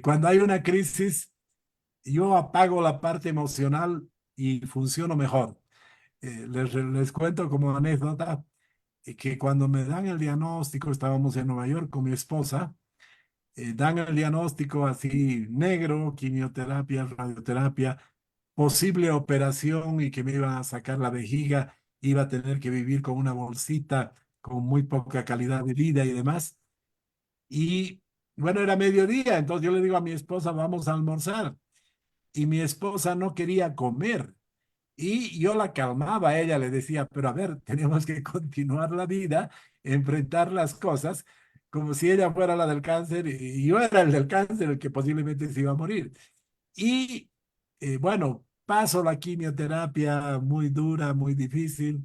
cuando hay una crisis, yo apago la parte emocional y funciono mejor. Les cuento como anécdota que cuando me dan el diagnóstico, estábamos en Nueva York con mi esposa, dan el diagnóstico así negro, quimioterapia, radioterapia, posible operación y que me iban a sacar la vejiga, iba a tener que vivir con una bolsita con muy poca calidad de vida y demás. Y bueno, era mediodía, entonces yo le digo a mi esposa, vamos a almorzar. Y mi esposa no quería comer. Y yo la calmaba, a ella le decía, pero a ver, tenemos que continuar la vida, enfrentar las cosas, como si ella fuera la del cáncer y yo era el del cáncer, el que posiblemente se iba a morir. Y bueno, paso la quimioterapia muy dura, muy difícil,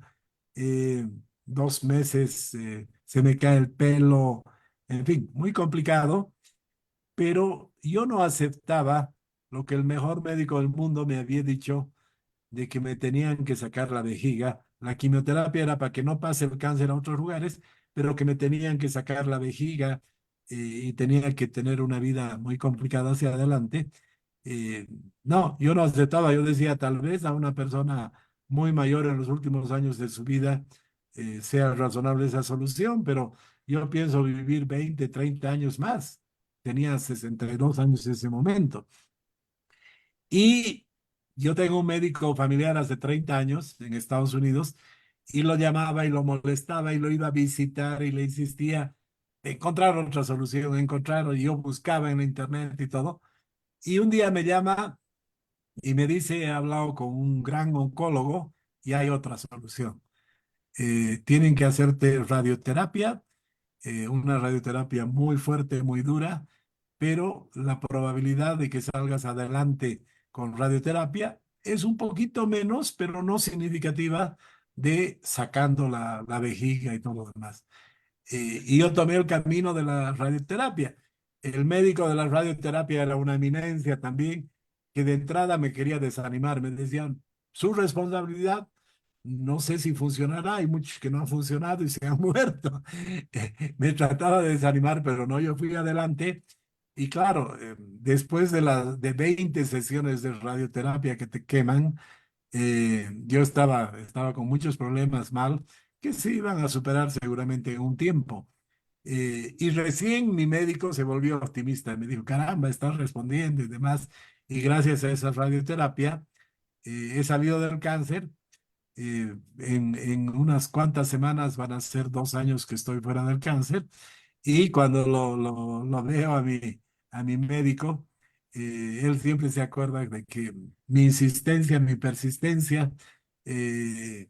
2 meses, se me cae el pelo, en fin, muy complicado, pero yo no aceptaba lo que el mejor médico del mundo me había dicho de que me tenían que sacar la vejiga. La quimioterapia era para que no pase el cáncer a otros lugares, pero que me tenían que sacar la vejiga y tenía que tener una vida muy complicada hacia adelante. Eh, no, yo no aceptaba, yo decía, tal vez a una persona muy mayor en los últimos años de su vida sea razonable esa solución, pero yo pienso vivir 20, 30 años más. Tenía 62 años en ese momento. Y yo tengo un médico familiar hace 30 años en Estados Unidos y lo llamaba y lo molestaba y lo iba a visitar y le insistía encontrar otra solución, encontrar, y yo buscaba en la internet y todo. Y un día me llama y me dice, he hablado con un gran oncólogo y hay otra solución. Tienen que hacerte radioterapia, una radioterapia muy fuerte, muy dura, pero la probabilidad de que salgas adelante con radioterapia es un poquito menos, pero no significativa de sacando la vejiga y todo lo demás. Y yo tomé el camino de la radioterapia. El médico de la radioterapia era una eminencia también, que de entrada me quería desanimar. Me decían, su responsabilidad, no sé si funcionará, hay muchos que no han funcionado y se han muerto. Me trataba de desanimar, pero no, yo fui adelante Y claro, después de 20 sesiones de radioterapia que te queman, yo estaba con muchos problemas mal que se iban a superar seguramente en un tiempo. Y recién mi médico se volvió optimista. Me dijo, caramba, estás respondiendo y demás. Y gracias a esa radioterapia he salido del cáncer. En unas cuantas semanas van a ser 2 años que estoy fuera del cáncer. Y cuando lo veo a mi médico, él siempre se acuerda de que mi insistencia, mi persistencia, eh,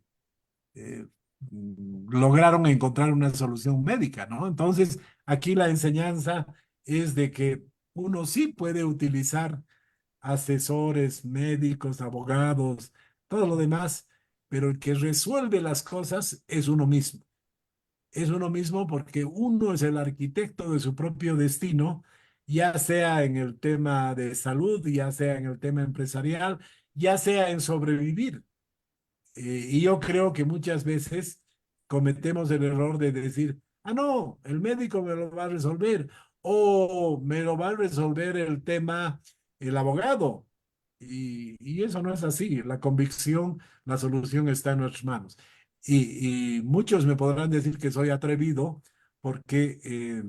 eh, lograron encontrar una solución médica, ¿no? Entonces, aquí la enseñanza es de que uno sí puede utilizar asesores, médicos, abogados, todo lo demás, pero el que resuelve las cosas es uno mismo. Es uno mismo porque uno es el arquitecto de su propio destino, ya sea en el tema de salud, ya sea en el tema empresarial, ya sea en sobrevivir. Y yo creo que muchas veces cometemos el error de decir, ah, no, el médico me lo va a resolver o me lo va a resolver el tema el abogado. Y eso no es así. La convicción, la solución está en nuestras manos. Y muchos me podrán decir que soy atrevido porque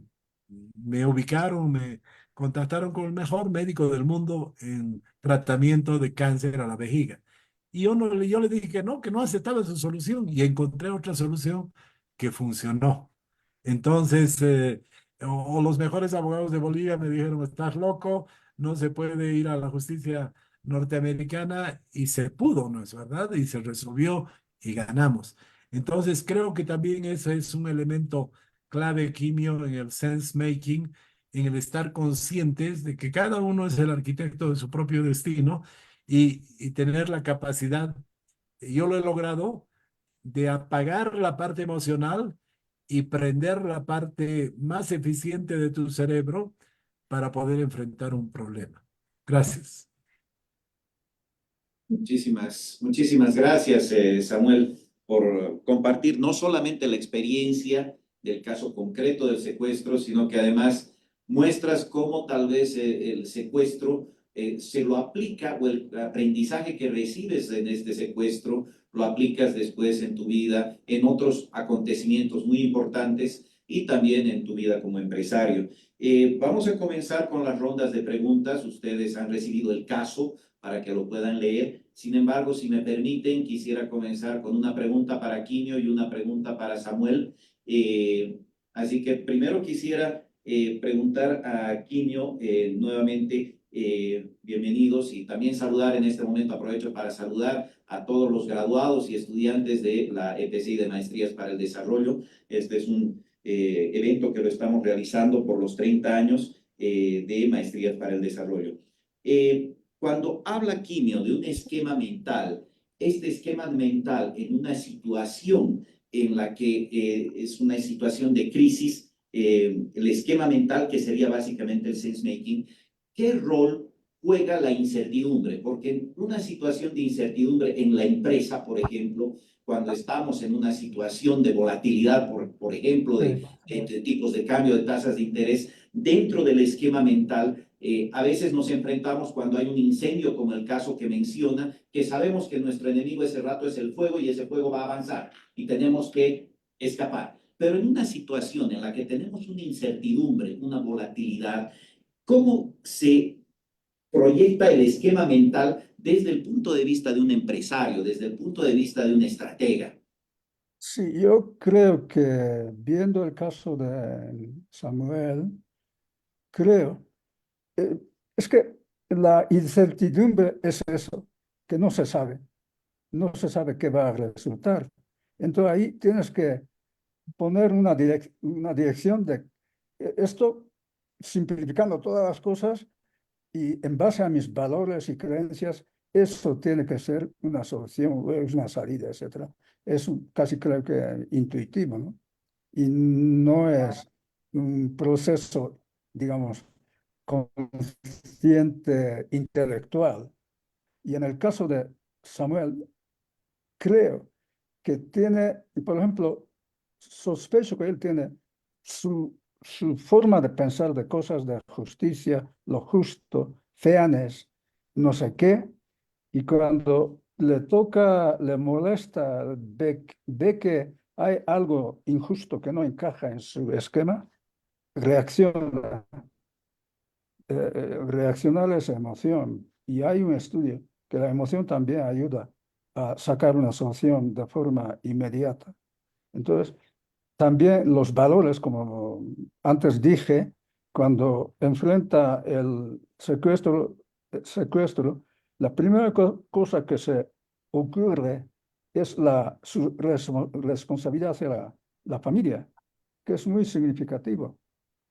me ubicaron, me contactaron con el mejor médico del mundo en tratamiento de cáncer a la vejiga. Y yo le dije que no aceptaba su solución y encontré otra solución que funcionó. Entonces, o los mejores abogados de Bolivia me dijeron, estás loco, no se puede ir a la justicia norteamericana y se pudo, ¿no es verdad? Y se resolvió y ganamos. Entonces, creo que también ese es un elemento clave, Quimio, en el sense making, en el estar conscientes de que cada uno es el arquitecto de su propio destino y tener la capacidad, yo lo he logrado, de apagar la parte emocional y prender la parte más eficiente de tu cerebro para poder enfrentar un problema. Gracias. Muchísimas gracias, Samuel, por compartir no solamente la experiencia del caso concreto del secuestro, sino que además muestras cómo tal vez el secuestro se lo aplica o el aprendizaje que recibes en este secuestro lo aplicas después en tu vida, en otros acontecimientos muy importantes y también en tu vida como empresario. Vamos a comenzar con las rondas de preguntas. Ustedes han recibido el caso para que lo puedan leer. Sin embargo, si me permiten, quisiera comenzar con una pregunta para Quimio y una pregunta para Samuel. Así que primero quisiera preguntar a Quimio nuevamente, bienvenidos, y también saludar en este momento, aprovecho para saludar a todos los graduados y estudiantes de la EPCI de Maestrías para el Desarrollo. Este es un evento que lo estamos realizando por los 30 años de Maestrías para el Desarrollo. Cuando habla Quimio de un esquema mental, este esquema mental en una situación en la que es una situación de crisis, el esquema mental que sería básicamente el sense making, ¿qué rol juega la incertidumbre? Porque en una situación de incertidumbre en la empresa, por ejemplo, cuando estamos en una situación de volatilidad, por ejemplo, de tipos de cambio, de tasas de interés, dentro del esquema mental, a veces nos enfrentamos cuando hay un incendio, como el caso que menciona, que sabemos que nuestro enemigo ese rato es el fuego y ese fuego va a avanzar y tenemos que escapar. Pero en una situación en la que tenemos una incertidumbre, una volatilidad, ¿cómo se proyecta el esquema mental desde el punto de vista de un empresario, desde el punto de vista de un estratega? Sí, yo creo que viendo el caso de Samuel, creo, eh, es que la incertidumbre es eso, que no se sabe qué va a resultar. Entonces ahí tienes que poner una dirección de esto, simplificando todas las cosas y en base a mis valores y creencias, eso tiene que ser una solución, es una salida, etcétera. Es casi creo que intuitivo, ¿no? Y no es un proceso, digamos, consciente intelectual. Y en el caso de Samuel, creo que tiene, por ejemplo, sospecho que él tiene su su forma de pensar de cosas de justicia, lo justo, fairness, no sé qué, y cuando le toca, le molesta, ve que hay algo injusto que no encaja en su esquema, reacciona. Reaccionar a esa emoción. Y hay un estudio que la emoción también ayuda a sacar una solución de forma inmediata. Entonces, también los valores, como antes dije, cuando enfrenta el secuestro, la primera cosa que se ocurre es su responsabilidad hacia la familia, que es muy significativo,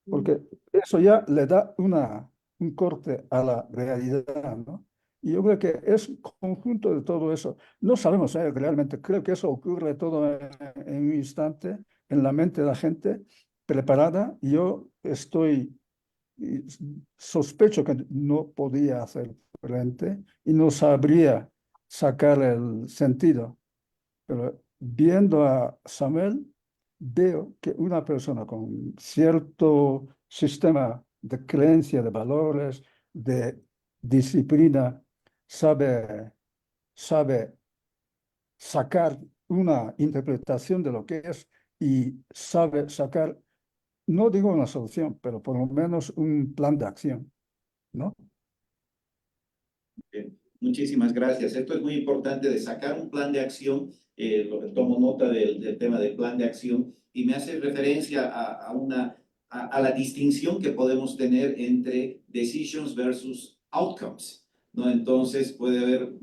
porque eso ya le da un corte a la realidad, ¿no? Y yo creo que es conjunto de todo eso. No sabemos, realmente, creo que eso ocurre todo en un instante en la mente de la gente preparada. Y yo y sospecho que no podía hacer frente y no sabría sacar el sentido. Pero viendo a Samuel, veo que una persona con cierto sistema de creencia, de valores, de disciplina, sabe sacar una interpretación de lo que es y sabe sacar, no digo una solución, pero por lo menos un plan de acción, ¿no? Bien, muchísimas gracias. Esto es muy importante de sacar un plan de acción. Tomo nota del tema del plan de acción y me hace referencia a la distinción que podemos tener entre decisions versus outcomes, ¿no? Entonces puede haber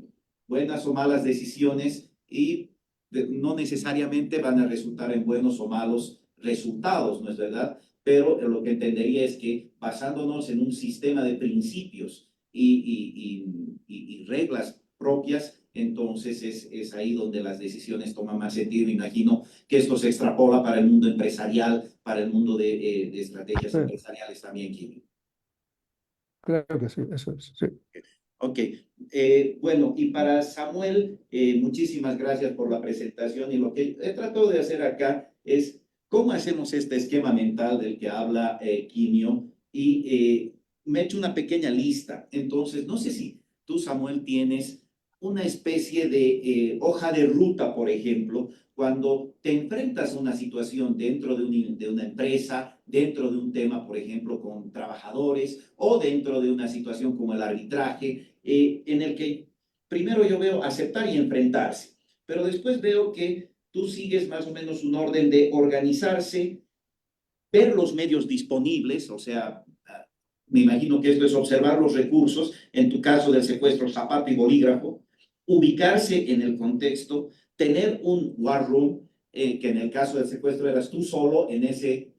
buenas o malas decisiones y no necesariamente van a resultar en buenos o malos resultados, ¿no es verdad? Pero lo que entendería es que basándonos en un sistema de principios y reglas propias, entonces es ahí donde las decisiones toman más sentido. Me imagino que esto se extrapola para el mundo empresarial, para el mundo de estrategias Sí, empresariales también, Kimi. creo que sí, eso es, sí. Ok, bueno, y para Samuel, muchísimas gracias por la presentación y lo que he tratado de hacer acá es cómo hacemos este esquema mental del que habla Quimio y me he hecho una pequeña lista. Entonces, no sé si tú, Samuel, tienes una especie de hoja de ruta, por ejemplo, cuando te enfrentas a una situación dentro de una empresa, dentro de un tema, por ejemplo, con trabajadores o dentro de una situación como el arbitraje, en el que primero yo veo aceptar y enfrentarse, pero después veo que tú sigues más o menos un orden de organizarse, ver los medios disponibles, o sea, me imagino que esto es observar los recursos, en tu caso del secuestro, zapato y bolígrafo, ubicarse en el contexto, tener un war room, que en el caso del secuestro eras tú solo en ese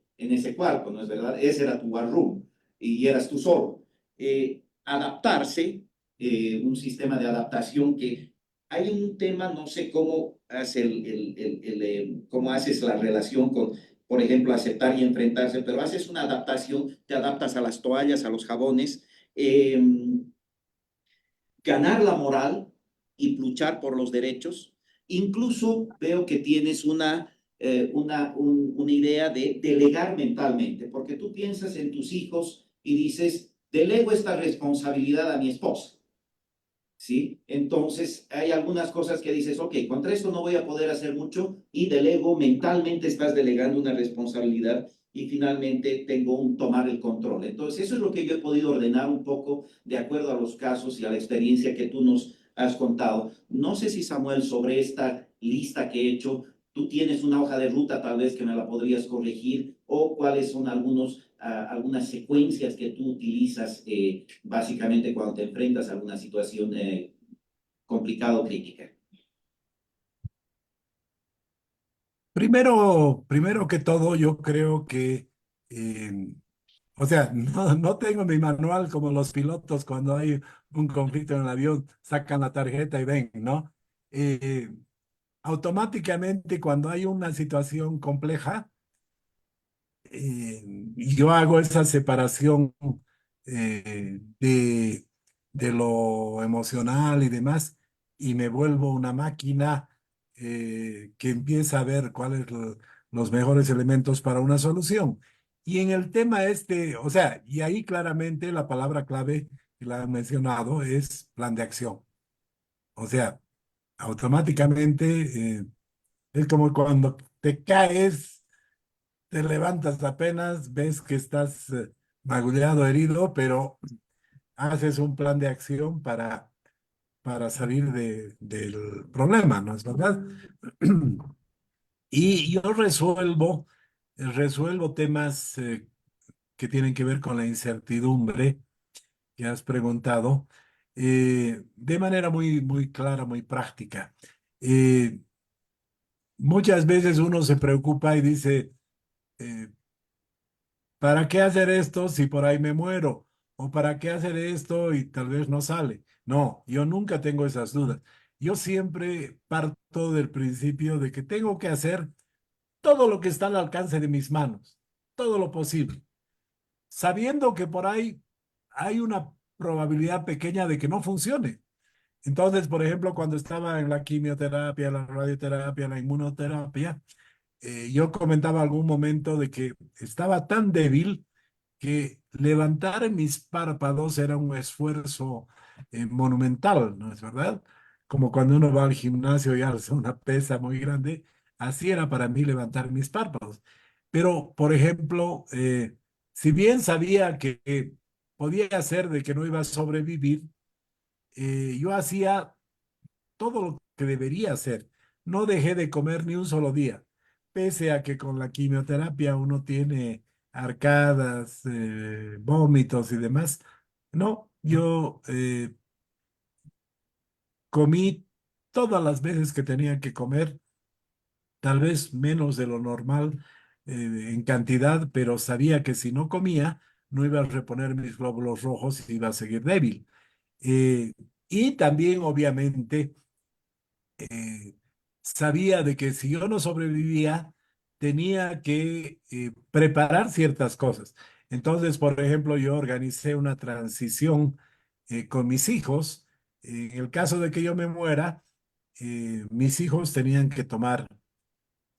cuarto, ¿no es verdad? Ese era tu war room y eras tú solo. Adaptarse, un sistema de adaptación que hay un tema, no sé cómo, cómo haces la relación con, por ejemplo, aceptar y enfrentarse, pero haces una adaptación, te adaptas a las toallas, a los jabones, ganar la moral y luchar por los derechos. Incluso veo que tienes una idea de delegar mentalmente, porque tú piensas en tus hijos y dices, delego esta responsabilidad a mi esposa. ¿Sí? Entonces, hay algunas cosas que dices, ok, contra esto no voy a poder hacer mucho y delego, mentalmente estás delegando una responsabilidad y finalmente tengo un tomar el control. Entonces, eso es lo que yo he podido ordenar un poco de acuerdo a los casos y a la experiencia que tú nos has contado. No sé si, Samuel, sobre esta lista que he hecho, tú tienes una hoja de ruta tal vez que me la podrías corregir o cuáles son algunas secuencias que tú utilizas básicamente cuando te enfrentas a alguna situación complicada o crítica. Primero que todo, yo creo que, o sea, no tengo mi manual como los pilotos cuando hay un conflicto en el avión, sacan la tarjeta y ven, ¿no? Eh, Automáticamente cuando hay una situación compleja, yo hago esa separación de lo emocional y demás, y me vuelvo una máquina que empieza a ver cuáles los mejores elementos para una solución. Y en el tema este, o sea, y ahí claramente la palabra clave que la han mencionado es plan de acción. O sea, automáticamente es como cuando te caes, te levantas apenas, ves que estás magullado, herido, pero haces un plan de acción para salir del problema, ¿no es verdad? Y yo resuelvo temas que tienen que ver con la incertidumbre que has preguntado de manera muy clara, muy práctica. Eh, Muchas veces uno se preocupa y dice, eh, ¿para qué hacer esto si por ahí me muero? ¿O para qué hacer esto y tal vez no sale? No, yo nunca tengo esas dudas. Yo siempre parto del principio de que tengo que hacer todo lo que está al alcance de mis manos, todo lo posible, sabiendo que por ahí hay una probabilidad pequeña de que no funcione. Entonces, por ejemplo, cuando estaba en la quimioterapia, la radioterapia, la inmunoterapia, yo comentaba algún momento de que estaba tan débil que levantar mis párpados era un esfuerzo monumental, ¿no es verdad? Como cuando uno va al gimnasio y hace una pesa muy grande, así era para mí levantar mis párpados. Pero, por ejemplo, si bien sabía que podía ser de que no iba a sobrevivir, yo hacía todo lo que debería hacer. No dejé de comer ni un solo día, pese a que con la quimioterapia uno tiene arcadas, vómitos y demás. No, yo comí todas las veces que tenía que comer, tal vez menos de lo normal en cantidad, pero sabía que si no comía, no iba a reponer mis glóbulos rojos y iba a seguir débil. Eh, y también, obviamente, eh, sabía de que si yo no sobrevivía, tenía que preparar ciertas cosas. Entonces, por ejemplo, yo organicé una transición con mis hijos. En el caso de que yo me muera, mis hijos tenían que tomar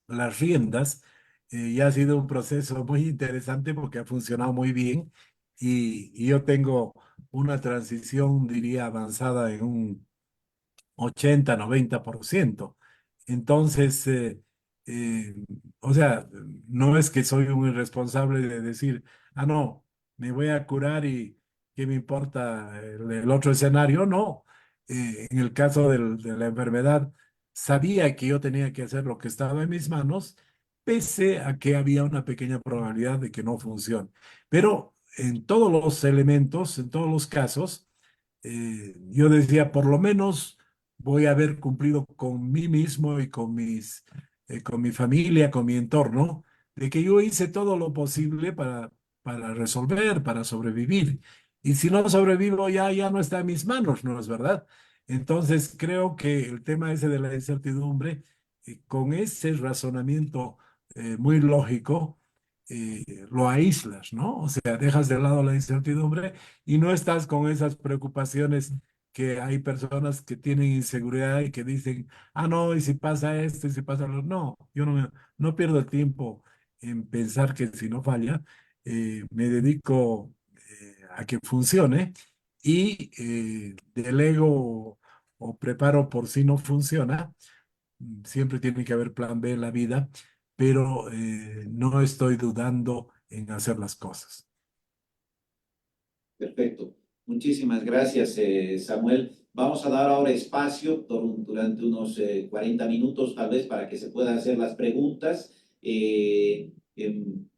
las riendas. Y ha sido un proceso muy interesante porque ha funcionado muy bien. Y yo tengo una transición, diría, avanzada en un 80-90%. Entonces, eh, o sea, no es que soy un irresponsable de decir, ah, no, me voy a curar y qué me importa el otro escenario. No, en el caso de la enfermedad, sabía que yo tenía que hacer lo que estaba en mis manos, pese a que había una pequeña probabilidad de que no funcione. Pero en todos los elementos, en todos los casos, yo decía, por lo menos voy a haber cumplido con mí mismo y con mi familia, con mi entorno, de que yo hice todo lo posible para resolver, para sobrevivir. Y si no sobrevivo, ya no está en mis manos, ¿no es verdad? Entonces, creo que el tema ese de la incertidumbre, con ese razonamiento muy lógico, lo aíslas, ¿no? O sea, dejas de lado la incertidumbre y no estás con esas preocupaciones que hay personas que tienen inseguridad y que dicen, ah, no, y si pasa esto, y si pasa lo... No, yo no pierdo el tiempo en pensar que si no falla, me dedico a que funcione y delego o preparo por si no funciona. Siempre tiene que haber plan B en la vida, pero no estoy dudando en hacer las cosas. Perfecto. Muchísimas gracias, Samuel. Vamos a dar ahora espacio durante unos 40 minutos, tal vez, para que se puedan hacer las preguntas.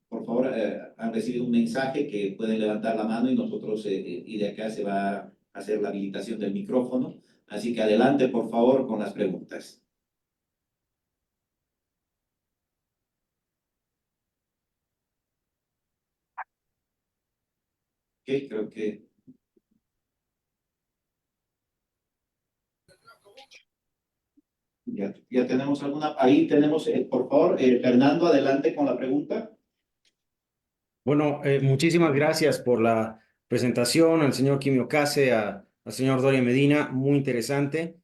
Por favor, han recibido un mensaje que pueden levantar la mano y nosotros, y de acá se va a hacer la habilitación del micrófono. Así que adelante, por favor, con las preguntas. Ok, creo que ya tenemos alguna. Ahí tenemos, por favor, Fernando, adelante con la pregunta. Bueno, muchísimas gracias por la presentación al señor Quimio Case, al señor Doria Medina, muy interesante.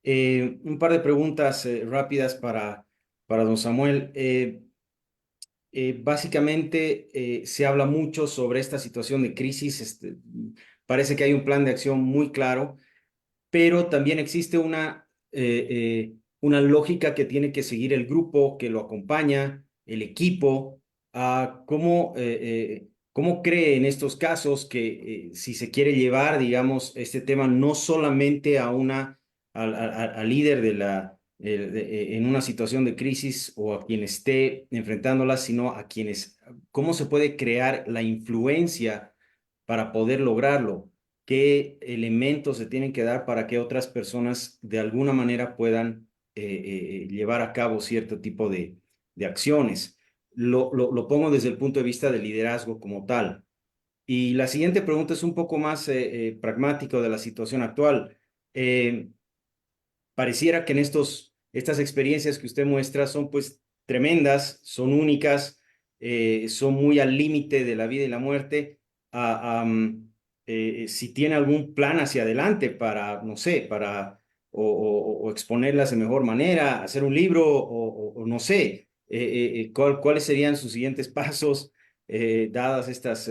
Un par de preguntas rápidas para don Samuel. básicamente se habla mucho sobre esta situación de crisis. Parece que hay un plan de acción muy claro, pero también existe una lógica que tiene que seguir el grupo que lo acompaña, el equipo. ¿Cómo cree en estos casos que si se quiere llevar, digamos, este tema no solamente al líder en una situación de crisis o a quien esté enfrentándola, sino a quienes, cómo se puede crear la influencia para poder lograrlo? ¿Qué elementos se tienen que dar para que otras personas de alguna manera puedan llevar a cabo cierto tipo de acciones? Lo pongo desde el punto de vista del liderazgo como tal. Y la siguiente pregunta es un poco más pragmático de la situación actual. Eh, Pareciera que estas experiencias que usted muestra son pues tremendas, son únicas, son muy al límite de la vida y la muerte. Si tiene algún plan hacia adelante para, no sé, o exponerlas de mejor manera, hacer un libro o no sé, cuáles serían sus siguientes pasos dadas estas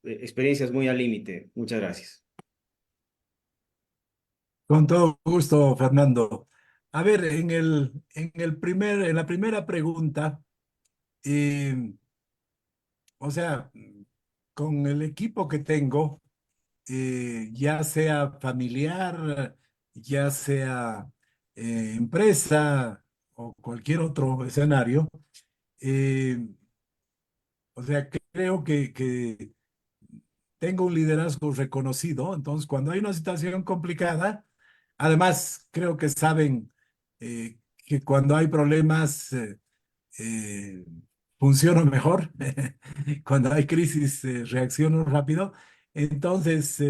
experiencias muy al límite. Muchas gracias. Con todo gusto, Fernando. A ver, en la primera pregunta, eh, o sea, con el equipo que tengo, ya sea familiar, ya sea empresa o cualquier otro escenario, eh, o sea, creo que tengo un liderazgo reconocido. Entonces, cuando hay una situación complicada, además creo que saben que cuando hay problemas eh, funciono mejor. Cuando hay crisis reacciono rápido. Entonces,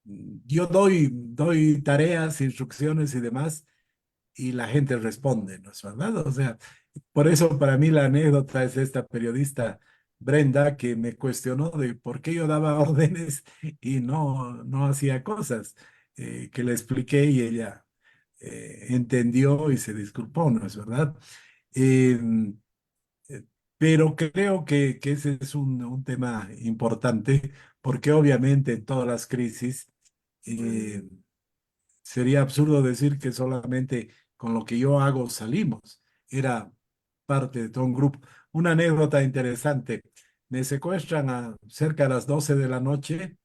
yo doy tareas, instrucciones y demás, y la gente responde, ¿no es verdad? O sea, por eso para mí la anécdota es esta periodista Brenda que me cuestionó de por qué yo daba órdenes y no hacía cosas, que le expliqué y ella entendió y se disculpó, ¿no es verdad? Eh, pero creo que ese es un tema importante porque obviamente en todas las crisis eh, sería absurdo decir que solamente con lo que yo hago salimos. Era parte de todo un grupo. Una anécdota interesante. Me secuestran a cerca de las 12 de la noche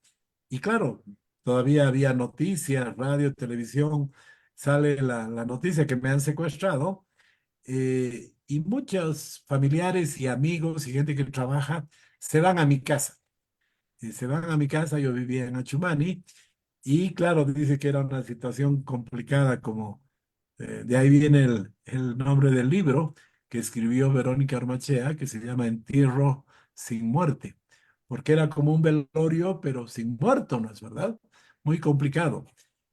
y claro, todavía había noticias, radio, televisión, sale la noticia que me han secuestrado, y muchos familiares y amigos y gente que trabaja se van a mi casa. Se van a mi casa, yo vivía en Achumani, y claro, dice que era una situación complicada, como de ahí viene el nombre del libro que escribió Verónica Armachea, que se llama Entierro sin muerte, porque era como un velorio, pero sin muerto, ¿no es verdad? Muy complicado.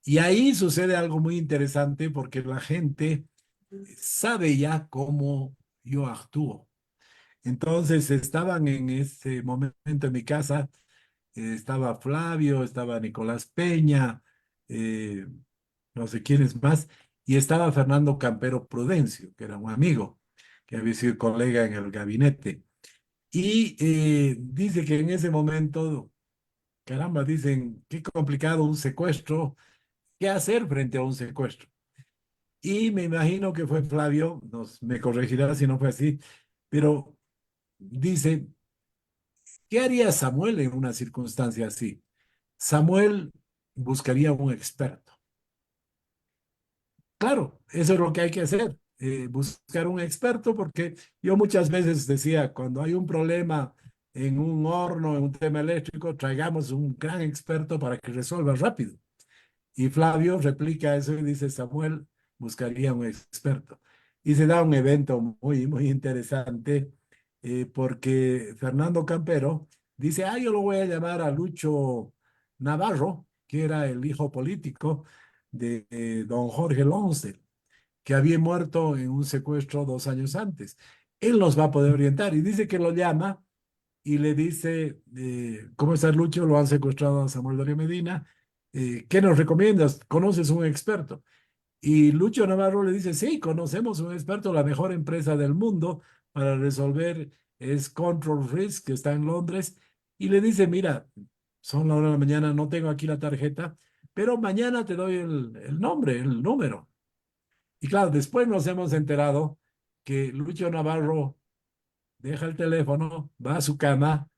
Y ahí sucede algo muy interesante porque la gente sabe ya cómo yo actúo. Entonces estaban en ese momento en mi casa, estaba Flavio, estaba Nicolás Peña, eh, no sé quién es más, y estaba Fernando Campero Prudencio, que era un amigo, que había sido colega en el gabinete. Y dice que en ese momento, caramba, dicen, qué complicado un secuestro, ¿qué hacer frente a un secuestro? Y me imagino que fue Flavio, me corregirá si no fue así, pero dice, ¿qué haría Samuel en una circunstancia así? Samuel buscaría un experto. Claro, eso es lo que hay que hacer, buscar un experto, porque yo muchas veces decía, cuando hay un problema en un horno, en un tema eléctrico, traigamos un gran experto para que resuelva rápido. Y Flavio replica eso y dice, Samuel buscaría un experto. Y se da un evento muy interesante, porque Fernando Campero dice, yo lo voy a llamar a Lucho Navarro, que era el hijo político de don Jorge Lonsdale, que había muerto en un secuestro 2 años antes. Él nos va a poder orientar y dice que lo llama y le dice, ¿cómo estás, Lucho? Lo han secuestrado a Samuel Doria Medina. ¿Qué nos recomiendas? ¿Conoces un experto? Y Lucho Navarro le dice, sí, conocemos un experto, la mejor empresa del mundo para resolver es Control Risk, que está en Londres, y le dice, mira, son la hora de la mañana, no tengo aquí la tarjeta, pero mañana te doy el nombre, el número. Y claro, después nos hemos enterado que Lucho Navarro deja el teléfono, va a su cama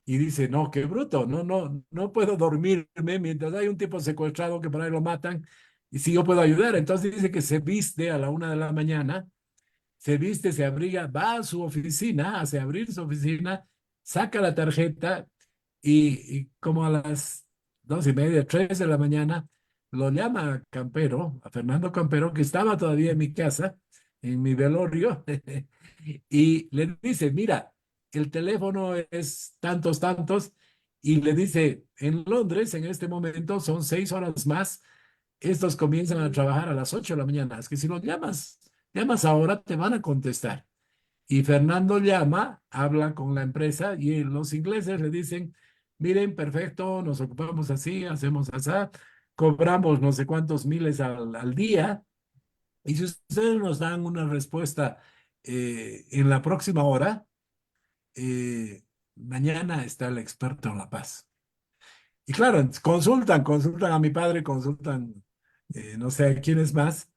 y dice, no, qué bruto, no puedo dormirme mientras hay un tipo secuestrado que por ahí lo matan y si yo puedo ayudar. Entonces dice que se viste a la 1 de la mañana, se viste, se abriga, va a su oficina, hace abrir su oficina, saca la tarjeta y como a las 2:30, 3 de la mañana, lo llama a Campero, a Fernando Campero, que estaba todavía en mi casa, en mi velorio, y le dice, mira, el teléfono es tantos, tantos, y le dice, en Londres en este momento son 6 horas más, estos comienzan a trabajar a las 8 de la mañana, es que si los llamas ahora, te van a contestar. Y Fernando llama, habla con la empresa y los ingleses le dicen, miren, perfecto, nos ocupamos así, hacemos así, cobramos no sé cuántos miles al día. Y si ustedes nos dan una respuesta en la próxima hora, eh, mañana está el experto en La Paz. Y claro, consultan a mi padre, consultan no sé a quiénes más,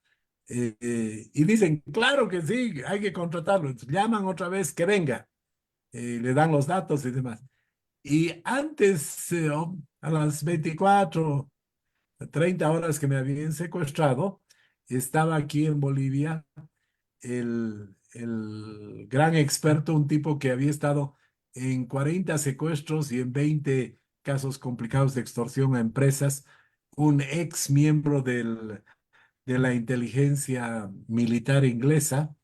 y dicen, claro que sí, hay que contratarlo. Entonces, llaman otra vez que venga, le dan los datos y demás. Y antes, a las 24, 30 horas que me habían secuestrado, estaba aquí en Bolivia el gran experto, un tipo que había estado en 40 secuestros y en 20 casos complicados de extorsión a empresas, un ex miembro de la inteligencia militar inglesa,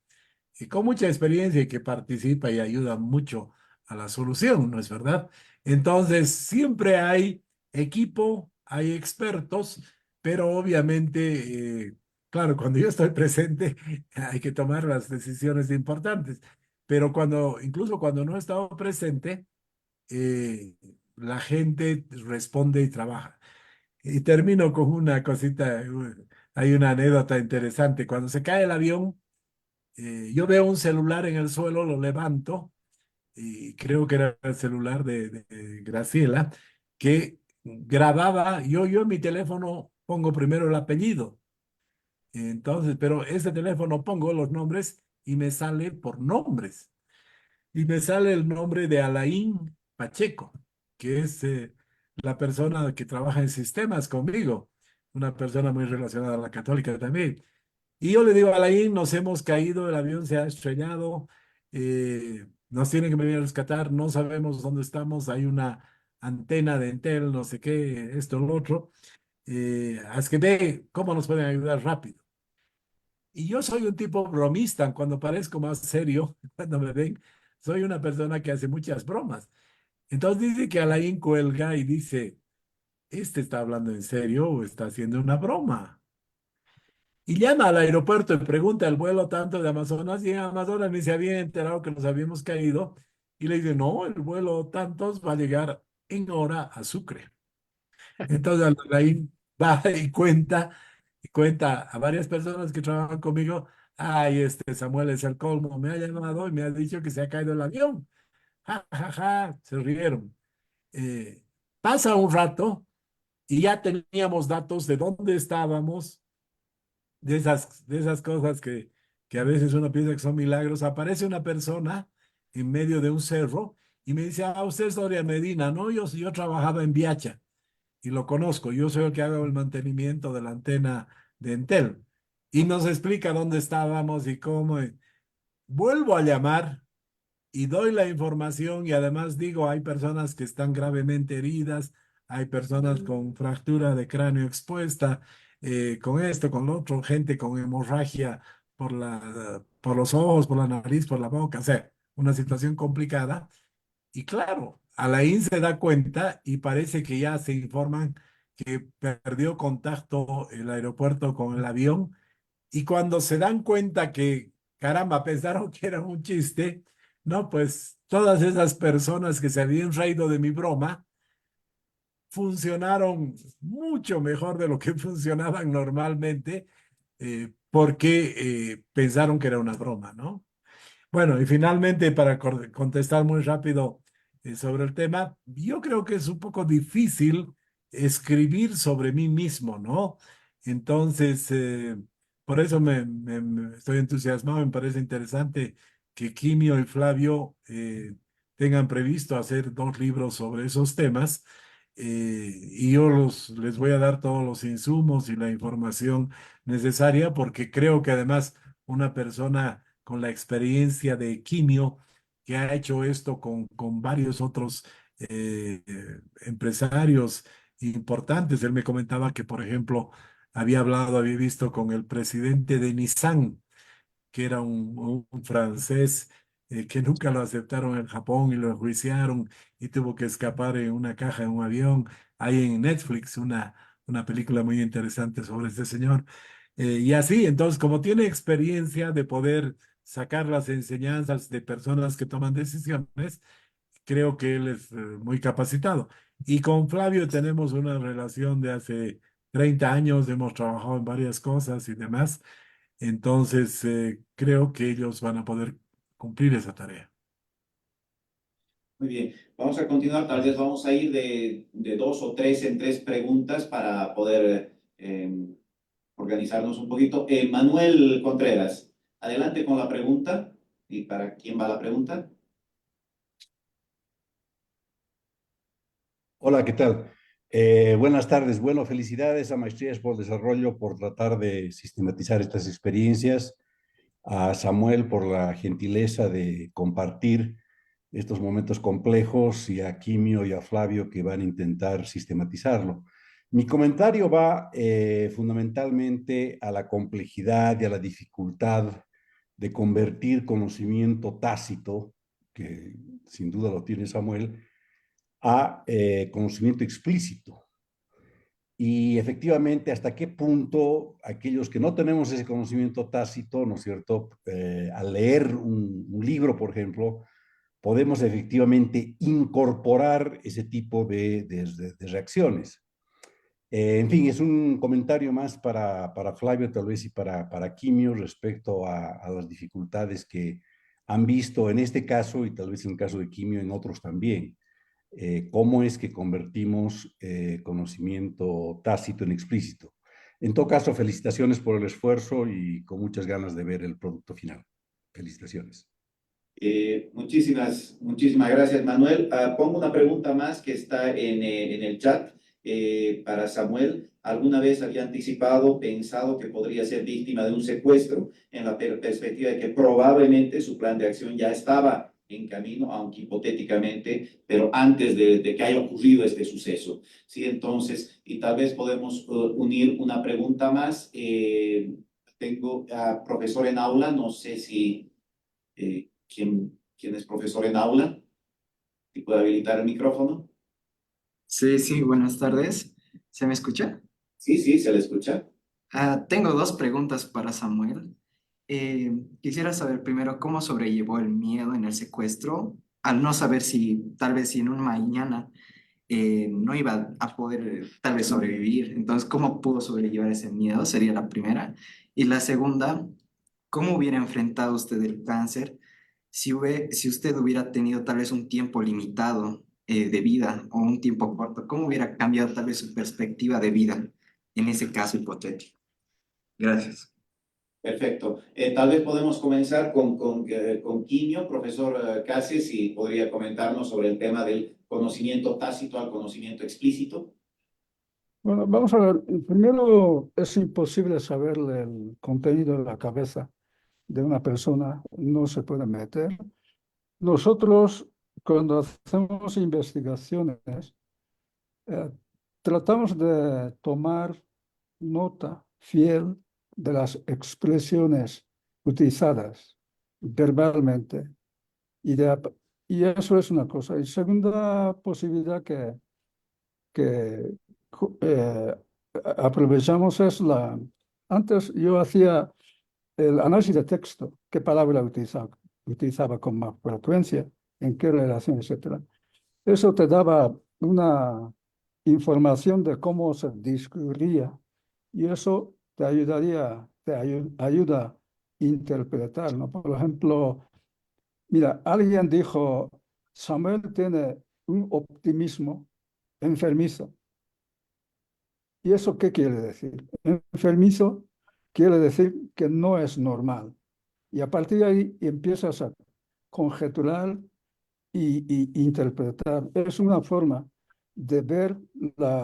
y con mucha experiencia y que participa y ayuda mucho a la solución, ¿no es verdad? Entonces, siempre hay equipo, hay expertos, pero obviamente, claro, cuando yo estoy presente, hay que tomar las decisiones importantes, pero incluso cuando no he estado presente, eh, la gente responde y trabaja. Y termino con una cosita, hay una anécdota interesante. Cuando se cae el avión, yo veo un celular en el suelo, lo levanto y creo que era el celular de Graciela, que grababa, yo en mi teléfono pongo primero el apellido, entonces, pero ese teléfono pongo los nombres y me sale por nombres. Y me sale el nombre de Alain Pacheco, que es la persona que trabaja en sistemas conmigo, una persona muy relacionada a la católica también. Y yo le digo a Alain, nos hemos caído, el avión se ha estrellado, nos tienen que venir a rescatar, no sabemos dónde estamos, hay una antena de Entel, no sé qué, esto, lo otro. Haz que ve cómo nos pueden ayudar rápido. Y yo soy un tipo bromista, cuando parezco más serio, cuando me ven, soy una persona que hace muchas bromas. Entonces dice que Alain cuelga y dice, ¿este está hablando en serio o está haciendo una broma? Y llama al aeropuerto y pregunta el vuelo tanto de Amazonas, y en Amazonas ni se había enterado que nos habíamos caído. Y le dice, no, el vuelo tantos va a llegar en hora a Sucre. Entonces ahí va y cuenta a varias personas que trabajan conmigo, ay, este Samuel es el colmo, me ha llamado y me ha dicho que se ha caído el avión. Ja, ja, ja, se rieron. Eh, Pasa un rato y ya teníamos datos de dónde estábamos, de esas cosas que a veces uno piensa que son milagros. Aparece una persona en medio de un cerro y me dice, usted es Doria Medina, ¿no? Yo trabajaba en Viacha y lo conozco, yo soy el que hago el mantenimiento de la antena de Entel. Y nos explica dónde estábamos y cómo. Vuelvo a llamar y doy la información y además digo, hay personas que están gravemente heridas, hay personas con fractura de cráneo expuesta, con esto, con lo otro, gente con hemorragia por los ojos, por la nariz, por la boca, o sea, una situación complicada. Y claro, Alain se da cuenta y parece que ya se informan que perdió contacto el aeropuerto con el avión. Y cuando se dan cuenta que, caramba, pensaron que era un chiste, no, pues todas esas personas que se habían reído de mi broma funcionaron mucho mejor de lo que funcionaban normalmente. porque pensaron que era una broma, ¿no? Bueno, y finalmente, para contestar muy rápido sobre el tema, yo creo que es un poco difícil escribir sobre mí mismo, ¿no? Entonces, por eso estoy entusiasmado, me parece interesante que Quimio y Flavio tengan previsto hacer 2 libros sobre esos temas. Y yo les voy a dar todos los insumos y la información necesaria porque creo que además una persona con la experiencia de Quimio que ha hecho esto con varios otros empresarios importantes. Él me comentaba que, por ejemplo, había visto con el presidente de Nissan, que era un francés que nunca lo aceptaron en Japón y lo enjuiciaron y tuvo que escapar en una caja en un avión. Hay en Netflix una película muy interesante sobre este señor. Y así, entonces, como tiene experiencia de poder sacar las enseñanzas de personas que toman decisiones, creo que él es muy capacitado. Y con Flavio tenemos una relación de hace 30 años, hemos trabajado en varias cosas y demás. Entonces, creo que ellos van a poder cumplir esa tarea. Muy bien, vamos a continuar, tal vez vamos a ir de 2 o 3 en 3 preguntas para poder organizarnos un poquito. Manuel Contreras, adelante con la pregunta. ¿Y para quién va la pregunta? Hola, ¿qué tal? Buenas tardes. Bueno, felicidades a Maestrías por Desarrollo por tratar de sistematizar estas experiencias, a Samuel por la gentileza de compartir estos momentos complejos y a Quimio y a Flavio que van a intentar sistematizarlo. Mi comentario va fundamentalmente a la complejidad y a la dificultad de convertir conocimiento tácito, que sin duda lo tiene Samuel, a conocimiento explícito. Y efectivamente, hasta qué punto aquellos que no tenemos ese conocimiento tácito, ¿no es cierto?, al leer un libro, por ejemplo, podemos efectivamente incorporar ese tipo de reacciones. En fin, es un comentario más para Flavio tal vez y para Quimio respecto a las dificultades que han visto en este caso y tal vez en el caso de Quimio en otros también. Cómo es que convertimos conocimiento tácito en explícito. En todo caso, felicitaciones por el esfuerzo y con muchas ganas de ver el producto final. Felicitaciones. Muchísimas gracias, Manuel. Pongo una pregunta más que está en el chat para Samuel. ¿Alguna vez había anticipado, pensado que podría ser víctima de un secuestro en la perspectiva de que probablemente su plan de acción ya estaba en camino, aunque hipotéticamente, pero antes de que haya ocurrido este suceso? Sí, entonces, y tal vez podemos unir una pregunta más. Tengo a profesor en aula, no sé si... ¿quién es profesor en aula? ¿Y puede habilitar el micrófono? Sí, buenas tardes. ¿Se me escucha? Sí, se le escucha. Tengo 2 preguntas para Samuel. Quisiera saber primero cómo sobrellevó el miedo en el secuestro, al no saber si tal vez si en un mañana no iba a poder tal vez sobrevivir. Entonces, ¿cómo pudo sobrellevar ese miedo? Sería la primera. Y la segunda, ¿cómo hubiera enfrentado usted el cáncer si usted hubiera tenido tal vez un tiempo limitado de vida o un tiempo corto? ¿Cómo hubiera cambiado tal vez su perspectiva de vida en ese caso hipotético? Gracias. Perfecto. Tal vez podemos comenzar con Quimio, profesor Cases, si podría comentarnos sobre el tema del conocimiento tácito al conocimiento explícito. Bueno, vamos a ver. Primero, es imposible saber el contenido de la cabeza de una persona, no se puede meter. Nosotros, cuando hacemos investigaciones, tratamos de tomar nota fiel de las expresiones utilizadas verbalmente. Y eso es una cosa. Y segunda posibilidad que aprovechamos es Antes yo hacía el análisis de texto, qué palabra utilizaba con más frecuencia, en qué relación, etc. Eso te daba una información de cómo se discurría y eso te ayudaría te ayuda a interpretar, ¿no? Por ejemplo, mira, alguien dijo, Samuel tiene un optimismo enfermizo. ¿Y eso qué quiere decir? Enfermizo quiere decir que no es normal. Y a partir de ahí empiezas a conjeturar y interpretar. Es una forma de ver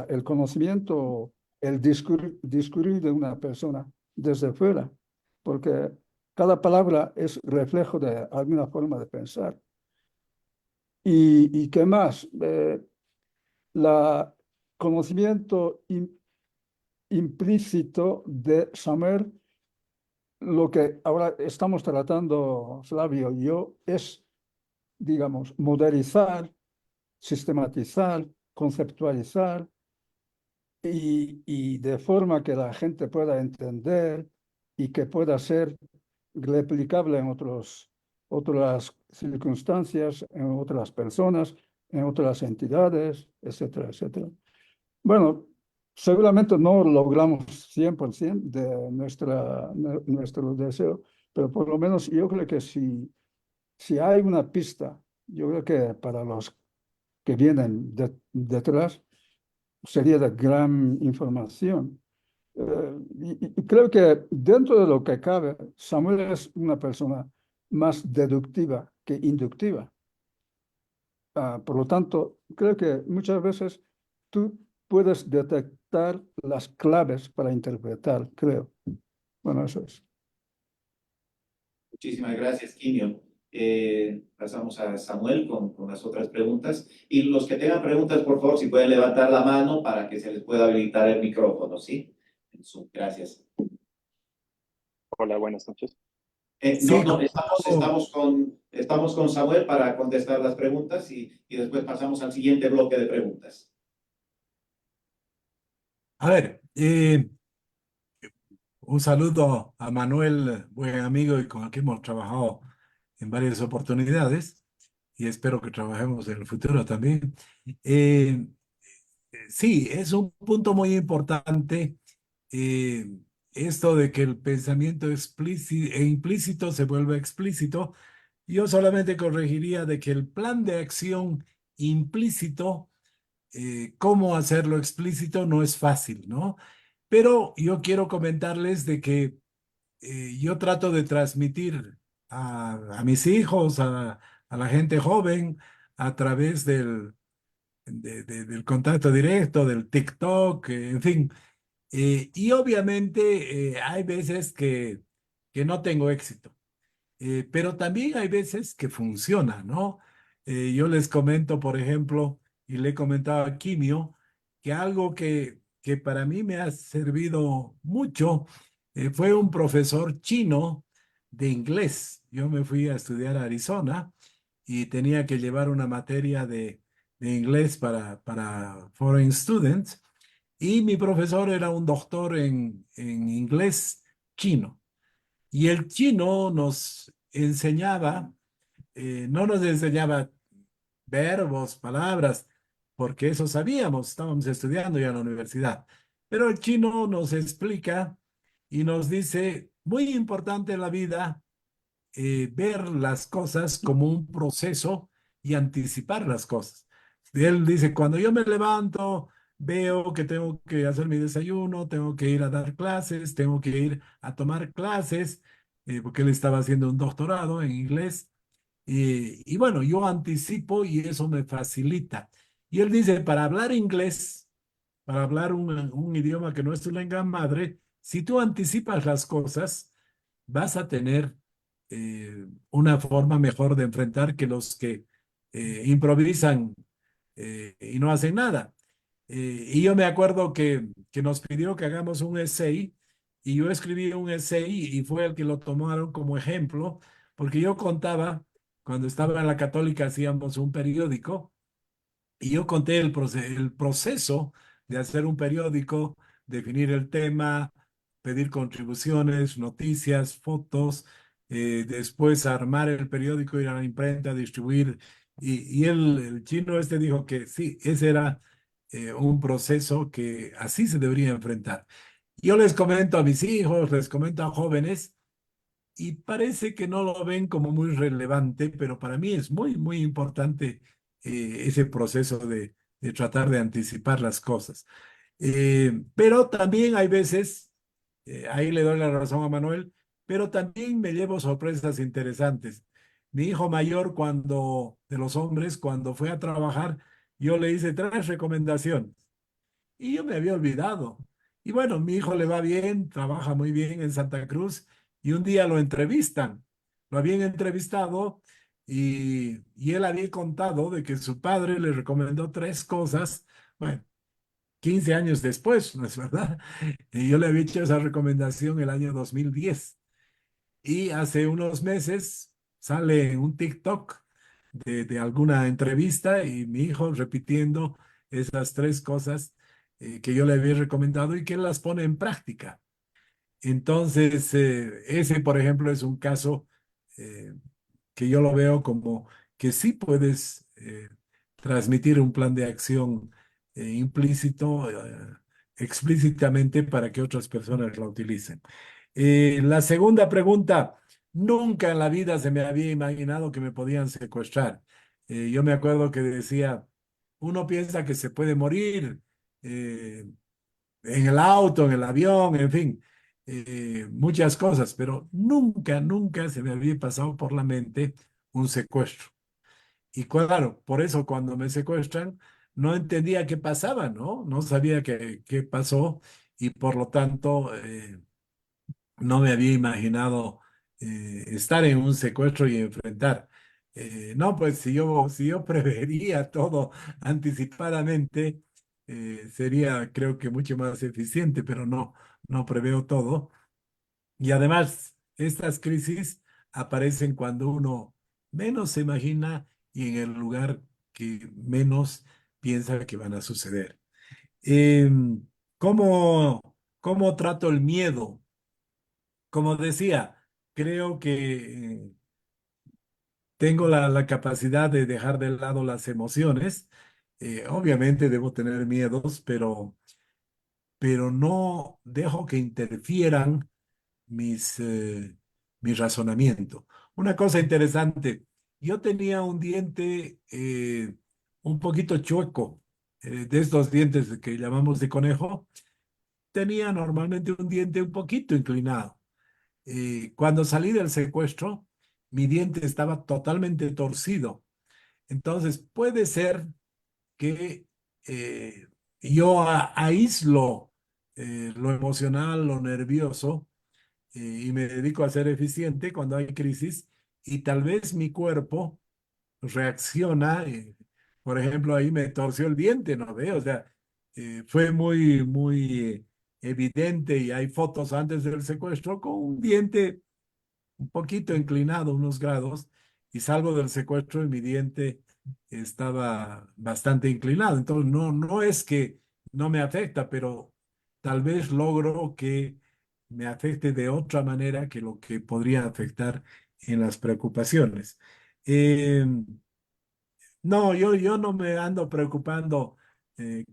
el conocimiento, el discurrir de una persona desde fuera, porque cada palabra es reflejo de alguna forma de pensar. ¿Y qué más? La conocimiento implícito de Samuel, lo que ahora estamos tratando, Flavio y yo, es, digamos, modelizar, sistematizar, conceptualizar y de forma que la gente pueda entender y que pueda ser replicable en otras circunstancias, en otras personas, en otras entidades, etcétera, etcétera. Bueno, seguramente no logramos 100% de nuestro deseo, pero por lo menos yo creo que si hay una pista, yo creo que para los que vienen detrás sería de gran información. Y creo que dentro de lo que cabe, Samuel es una persona más deductiva que inductiva. Por lo tanto, creo que muchas veces tú puedes detectar las claves para interpretar, creo. Bueno, eso es. Muchísimas gracias, Quimio. Pasamos a Samuel con las otras preguntas. Y los que tengan preguntas, por favor, si pueden levantar la mano para que se les pueda habilitar el micrófono, ¿sí? En Zoom. Gracias. Hola, buenas noches. No, no, estamos con Samuel para contestar las preguntas y después pasamos al siguiente bloque de preguntas. A ver, un saludo a Manuel, buen amigo y con el que hemos trabajado en varias oportunidades y espero que trabajemos en el futuro también. Sí, es un punto muy importante esto de que el pensamiento explícito e implícito se vuelva explícito. Yo solamente corregiría de que el plan de acción implícito, cómo hacerlo explícito no es fácil, ¿no? Pero yo quiero comentarles de que yo trato de transmitir a mis hijos, a la gente joven, a través del contacto directo, del TikTok, en fin. Y obviamente hay veces que no tengo éxito, pero también hay veces que funciona, ¿no? Yo les comento, por ejemplo, y le he comentado a Quimio, que algo que para mí me ha servido mucho fue un profesor chino de inglés. Yo me fui a estudiar a Arizona y tenía que llevar una materia de inglés para foreign students. Y mi profesor era un doctor en inglés chino. Y el chino nos enseñaba, no nos enseñaba verbos, palabras, porque eso sabíamos, estábamos estudiando ya en la universidad. Pero el chino nos explica y nos dice, muy importante en la vida, ver las cosas como un proceso y anticipar las cosas. Él dice, cuando yo me levanto, veo que tengo que hacer mi desayuno, tengo que ir a dar clases, tengo que ir a tomar clases, porque él estaba haciendo un doctorado en inglés. Y bueno, yo anticipo y eso me facilita. Y él dice, para hablar inglés, para hablar un idioma que no es tu lengua madre, si tú anticipas las cosas, vas a tener una forma mejor de enfrentar que los que improvisan y no hacen nada. Y yo me acuerdo que nos pidió que hagamos un essay y yo escribí un essay y fue el que lo tomaron como ejemplo, porque yo contaba, cuando estaba en la Católica hacíamos un periódico y yo conté el proceso de hacer un periódico, definir el tema, pedir contribuciones, noticias, fotos, después armar el periódico, ir a la imprenta, distribuir. Y el chino este dijo que sí, ese era un proceso que así se debería enfrentar. Yo les comento a mis hijos, les comento a jóvenes, y parece que no lo ven como muy relevante, pero para mí es muy, muy importante ese proceso de tratar de anticipar las cosas. Pero también hay veces, ahí le doy la razón a Manuel, pero también me llevo sorpresas interesantes. Mi hijo mayor, de los hombres, cuando fue a trabajar, yo le hice 3 recomendaciones y yo me había olvidado. Y bueno, mi hijo le va bien, trabaja muy bien en Santa Cruz y un día lo entrevistan. Lo habían entrevistado y él había contado de que su padre le recomendó 3 cosas. Bueno, 15 años después, ¿no es verdad? Y yo le había hecho esa recomendación el año 2010. Y hace unos meses sale un TikTok de alguna entrevista y mi hijo repitiendo esas 3 cosas que yo le había recomendado y que él las pone en práctica. Entonces, ese, por ejemplo, es un caso eh, que yo lo veo como que sí puedes transmitir un plan de acción implícito, explícitamente para que otras personas la utilicen. La segunda pregunta, nunca en la vida se me había imaginado que me podían secuestrar. Yo me acuerdo que decía, uno piensa que se puede morir en el auto, en el avión, en fin, muchas cosas, pero nunca, nunca se me había pasado por la mente un secuestro. Y claro, por eso cuando me secuestran, no entendía qué pasaba, ¿no? No sabía qué pasó y por lo tanto no me había imaginado estar en un secuestro y enfrentar. No, pues si yo prevería todo anticipadamente, sería creo que mucho más eficiente, pero no preveo todo. Y además, estas crisis aparecen cuando uno menos se imagina y en el lugar que menos piensa que van a suceder. Em, ¿cómo trato el miedo? Como decía, creo que tengo la capacidad de dejar de lado las emociones. Obviamente debo tener miedos, pero no dejo que interfieran mi razonamiento. Una cosa interesante, yo tenía un diente un poquito chueco, de estos dientes que llamamos de conejo, tenía normalmente un diente un poquito inclinado. Cuando salí del secuestro, mi diente estaba totalmente torcido. Entonces, puede ser que yo aíslo lo emocional, lo nervioso, y me dedico a ser eficiente cuando hay crisis, y tal vez mi cuerpo reacciona. Por ejemplo, ahí me torció el diente, ¿no ve? O sea, fue muy, muy evidente y hay fotos antes del secuestro con un diente un poquito inclinado, unos grados, y salgo del secuestro y mi diente estaba bastante inclinado. Entonces, no es que no me afecta, pero tal vez logro que me afecte de otra manera que lo que podría afectar en las preocupaciones. Eh, no, yo no me ando preocupando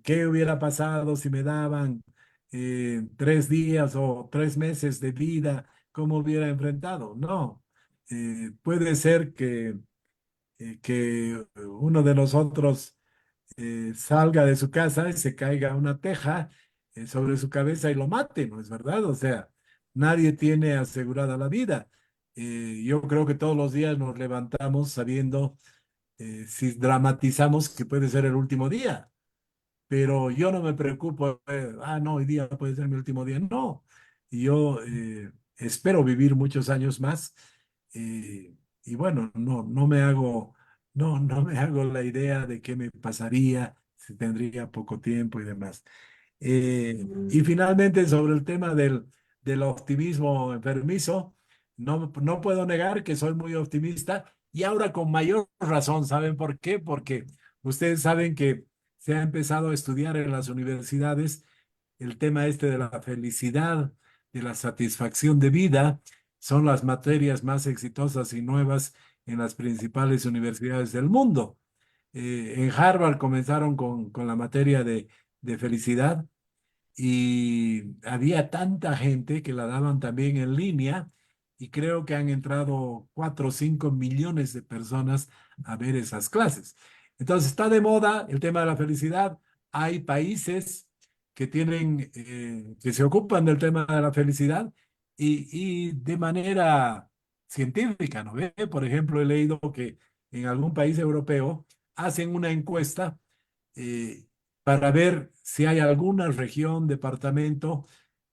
qué hubiera pasado si me daban 3 días o 3 meses de vida, cómo hubiera enfrentado. No. Puede ser que uno de nosotros salga de su casa y se caiga una teja sobre su cabeza y lo mate, ¿no es verdad? O sea, nadie tiene asegurada la vida. Yo creo que todos los días nos levantamos sabiendo si dramatizamos que puede ser el último día, pero yo no me preocupo, no, hoy día puede ser mi último día, no, yo espero vivir muchos años más, y bueno, no me hago la idea de qué me pasaría si tendría poco tiempo y demás. Y finalmente sobre el tema del optimismo enfermizo, no puedo negar que soy muy optimista y ahora con mayor razón. ¿Saben por qué? Porque ustedes saben que se ha empezado a estudiar en las universidades el tema este de la felicidad, de la satisfacción de vida. Son las materias más exitosas y nuevas en las principales universidades del mundo. En Harvard comenzaron con la materia de felicidad y había tanta gente que la daban también en línea y creo que han entrado 4 o 5 millones de personas a ver esas clases. Entonces está de moda el tema de la felicidad. Hay países que tienen, que se ocupan del tema de la felicidad y de manera científica, ¿no ve? Por ejemplo, he leído que en algún país europeo hacen una encuesta eh, para ver si hay alguna región, departamento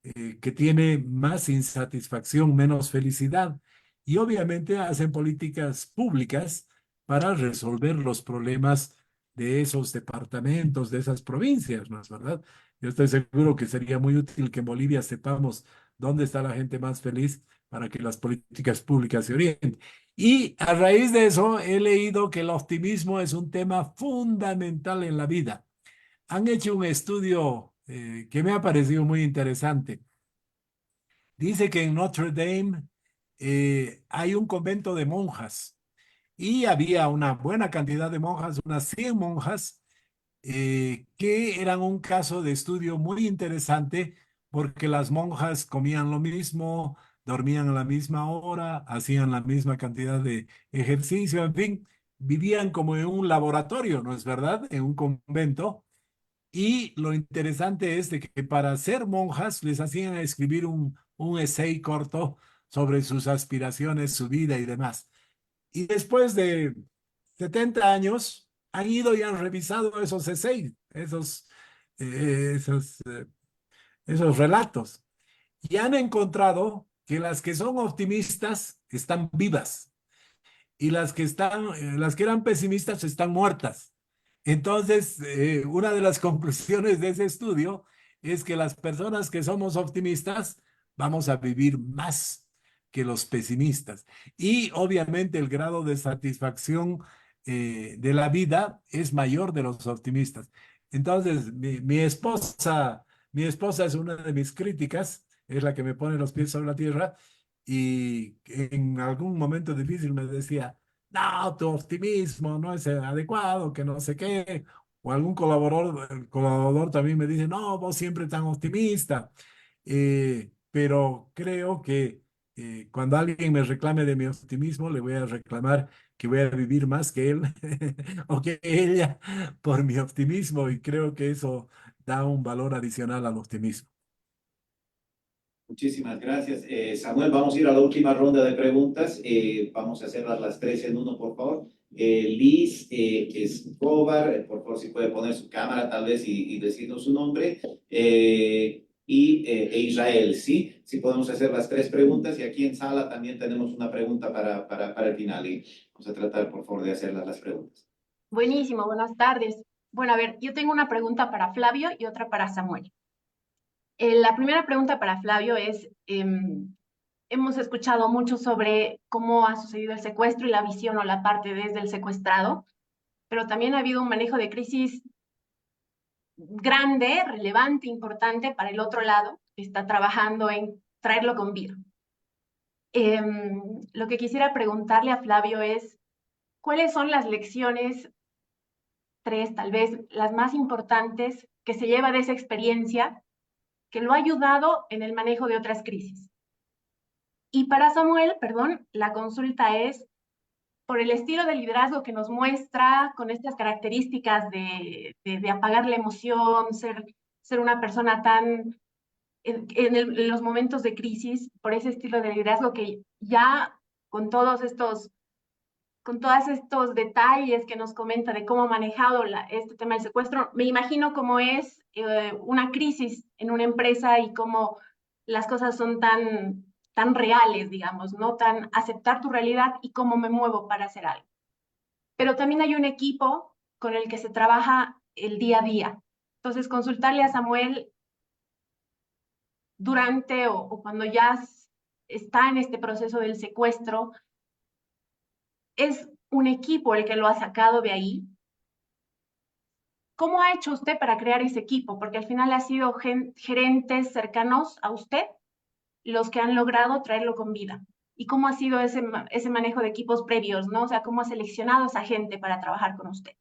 que tiene más insatisfacción, menos felicidad. Y obviamente hacen políticas públicas para resolver los problemas de esos departamentos, de esas provincias, ¿no es verdad? Yo estoy seguro que sería muy útil que en Bolivia sepamos dónde está la gente más feliz para que las políticas públicas se orienten. Y a raíz de eso he leído que el optimismo es un tema fundamental en la vida. Han hecho un estudio que me ha parecido muy interesante. Dice que en Notre Dame hay un convento de monjas y había una buena cantidad de monjas, unas 100 monjas, que eran un caso de estudio muy interesante porque las monjas comían lo mismo, dormían a la misma hora, hacían la misma cantidad de ejercicio, en fin, vivían como en un laboratorio, ¿no es verdad? En un convento. Y lo interesante es de que para ser monjas les hacían escribir un essay corto sobre sus aspiraciones, su vida y demás. Y después de 70 años han ido y han revisado esos essays, esos relatos, y han encontrado que las que son optimistas están vivas y las que eran pesimistas están muertas. Entonces, una de las conclusiones de ese estudio es que las personas que somos optimistas vamos a vivir más que los pesimistas. Y obviamente el grado de satisfacción de la vida es mayor de los optimistas. Entonces, mi esposa es una de mis críticas, es la que me pone los pies sobre la tierra y en algún momento difícil me decía, no, tu optimismo no es adecuado, que no sé qué. O algún colaborador también me dice, no, vos siempre tan optimista. Pero creo que cuando alguien me reclame de mi optimismo, le voy a reclamar que voy a vivir más que él o que ella por mi optimismo y creo que eso da un valor adicional al optimismo. Muchísimas gracias. Samuel, vamos a ir a la última ronda de preguntas. Vamos a hacerlas las 3 en uno, por favor. Liz Escobar, por favor, si puede poner su cámara tal vez y decirnos su nombre. E Israel, ¿sí? Si podemos hacer las 3 preguntas. Y aquí en sala también tenemos una pregunta para el final. Y vamos a tratar, por favor, de hacerlas las preguntas. Buenísimo, buenas tardes. Bueno, a ver, yo tengo una pregunta para Flavio y otra para Samuel. La primera pregunta para Flavio es, hemos escuchado mucho sobre cómo ha sucedido el secuestro y la visión o la parte desde el secuestrado, pero también ha habido un manejo de crisis grande, relevante, importante para el otro lado, que está trabajando en traerlo con vida. Lo que quisiera preguntarle a Flavio es, ¿cuáles son las lecciones, 3 tal vez, las más importantes que se lleva de esa experiencia que lo ha ayudado en el manejo de otras crisis? Y para Samuel, perdón, la consulta es por el estilo de liderazgo que nos muestra, con estas características de apagar la emoción, ser una persona tan en los momentos de crisis, por ese estilo de liderazgo que ya con todos estos detalles que nos comenta de cómo ha manejado este tema del secuestro, me imagino cómo es una crisis en una empresa y cómo las cosas son tan reales, digamos, ¿no? Tan aceptar tu realidad y cómo me muevo para hacer algo. Pero también hay un equipo con el que se trabaja el día a día. Entonces, consultarle a Samuel durante o cuando ya está en este proceso del secuestro, ¿es un equipo el que lo ha sacado de ahí? ¿Cómo ha hecho usted para crear ese equipo? Porque al final ha sido gerentes cercanos a usted los que han logrado traerlo con vida. ¿Y cómo ha sido ese manejo de equipos previos, ¿no? O sea, ¿cómo ha seleccionado a esa gente para trabajar con usted?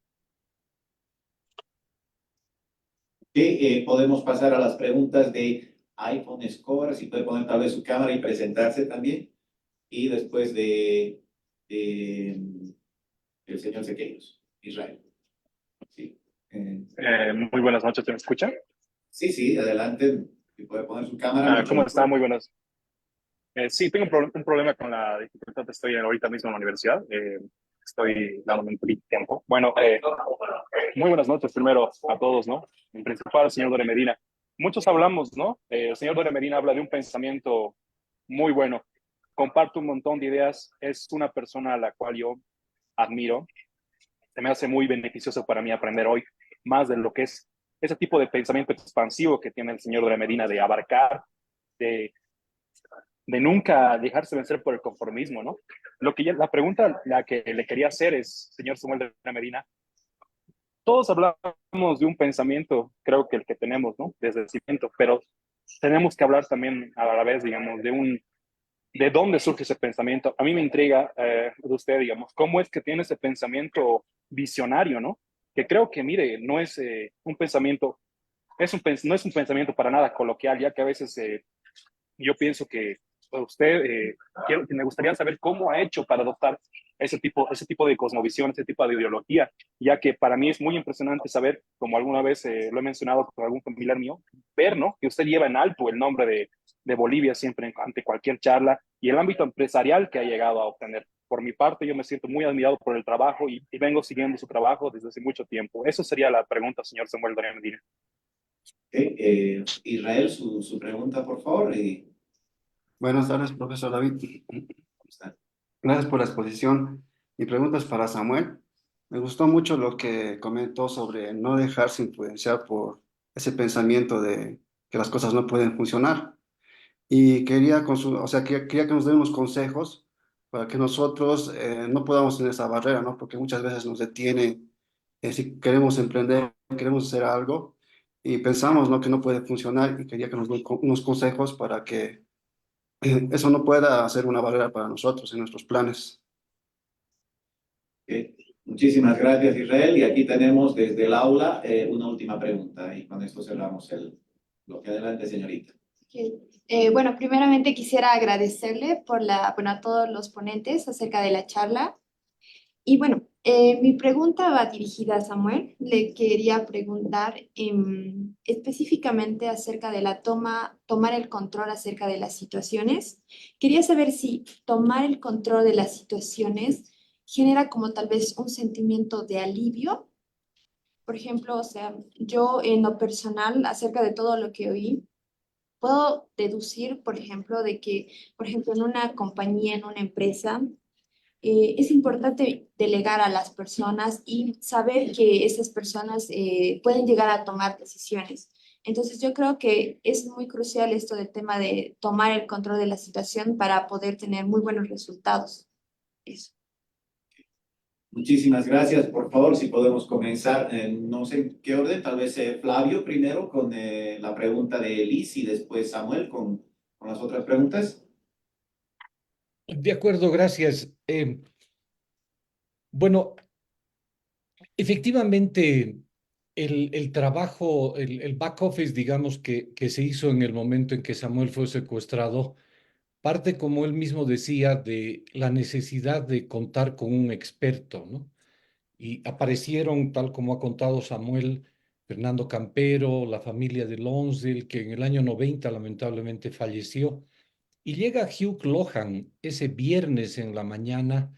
Podemos pasar a las preguntas de iPhone Score, si puede poner tal vez su cámara y presentarse también. Y después de el señor Sequeiros, Israel. Sí. Muy buenas noches, ¿me escuchan? Sí, sí, adelante. Si puede poner su cámara. ¿Cómo está? Muy buenas. Sí, tengo un problema con la dificultad. Estoy ahorita mismo en la universidad. Estoy dándome un poquito de tiempo. Bueno, muy buenas noches primero a todos, ¿no? En principal, señor Dore Medina. Muchos hablamos, ¿no? El señor Dore Medina habla de un pensamiento muy bueno. Comparto un montón de ideas. Es una persona a la cual yo admiro. Se me hace muy beneficioso para mí aprender hoy más de lo que es ese tipo de pensamiento expansivo que tiene el señor Dore Medina, de abarcar, de nunca dejarse vencer por el conformismo, ¿no? La pregunta la que le quería hacer es, señor Samuel de Medina, todos hablamos de un pensamiento, creo que el que tenemos, ¿no? Desde el cimiento, pero tenemos que hablar también a la vez, digamos, de dónde surge ese pensamiento. A mí me intriga de usted, digamos, cómo es que tiene ese pensamiento visionario, ¿no? Que creo que, mire, no es un pensamiento, no es un pensamiento para nada coloquial, ya que a veces yo pienso que usted, me gustaría saber cómo ha hecho para adoptar ese tipo de cosmovisión, ese tipo de ideología, ya que para mí es muy impresionante saber, como alguna vez lo he mencionado con algún familiar mío, ver, ¿no? Que usted lleva en alto el nombre de Bolivia siempre ante cualquier charla y el ámbito empresarial que ha llegado a obtener. Por mi parte, yo me siento muy admirado por el trabajo y vengo siguiendo su trabajo desde hace mucho tiempo. Eso sería la pregunta, señor Samuel Doria Medina. Israel, su pregunta, por favor. Buenas tardes, profesor David. ¿Cómo está? Gracias por la exposición. Mi pregunta es para Samuel. Me gustó mucho lo que comentó sobre no dejarse influenciar por ese pensamiento de que las cosas no pueden funcionar. Y quería, quería que nos den unos consejos para que nosotros no podamos tener esa barrera, ¿no? Porque muchas veces nos detiene si queremos emprender, queremos hacer algo y pensamos, ¿no? Que no puede funcionar y quería que nos den unos consejos para que eso no pueda ser una barrera para nosotros en nuestros planes. Muchísimas gracias, Israel. Y aquí tenemos desde el aula una última pregunta y con esto cerramos el bloque. Adelante, señorita. Bueno, primeramente quisiera agradecerle a todos los ponentes acerca de la charla. Y bueno, mi pregunta va dirigida a Samuel. Le quería preguntar específicamente acerca de tomar el control acerca de las situaciones. Quería saber si tomar el control de las situaciones genera como tal vez un sentimiento de alivio. Por ejemplo, o sea, yo en lo personal, acerca de todo lo que oí, puedo deducir, por ejemplo, de que, por ejemplo, en una compañía, en una empresa, es importante delegar a las personas y saber que esas personas pueden llegar a tomar decisiones. Entonces, yo creo que es muy crucial esto del tema de tomar el control de la situación para poder tener muy buenos resultados. Eso. Muchísimas gracias. Por favor, si podemos comenzar, no sé en qué orden, tal vez Flavio primero con la pregunta de Liz y después Samuel con las otras preguntas. De acuerdo, gracias. Bueno, efectivamente, el trabajo, el back office, digamos, que se hizo en el momento en que Samuel fue secuestrado, parte, como él mismo decía, de la necesidad de contar con un experto, ¿no? Y aparecieron, tal como ha contado Samuel, Fernando Campero, la familia de Lonsdale, que en el año 90 lamentablemente falleció. Y llega Hugh Lohan ese viernes en la mañana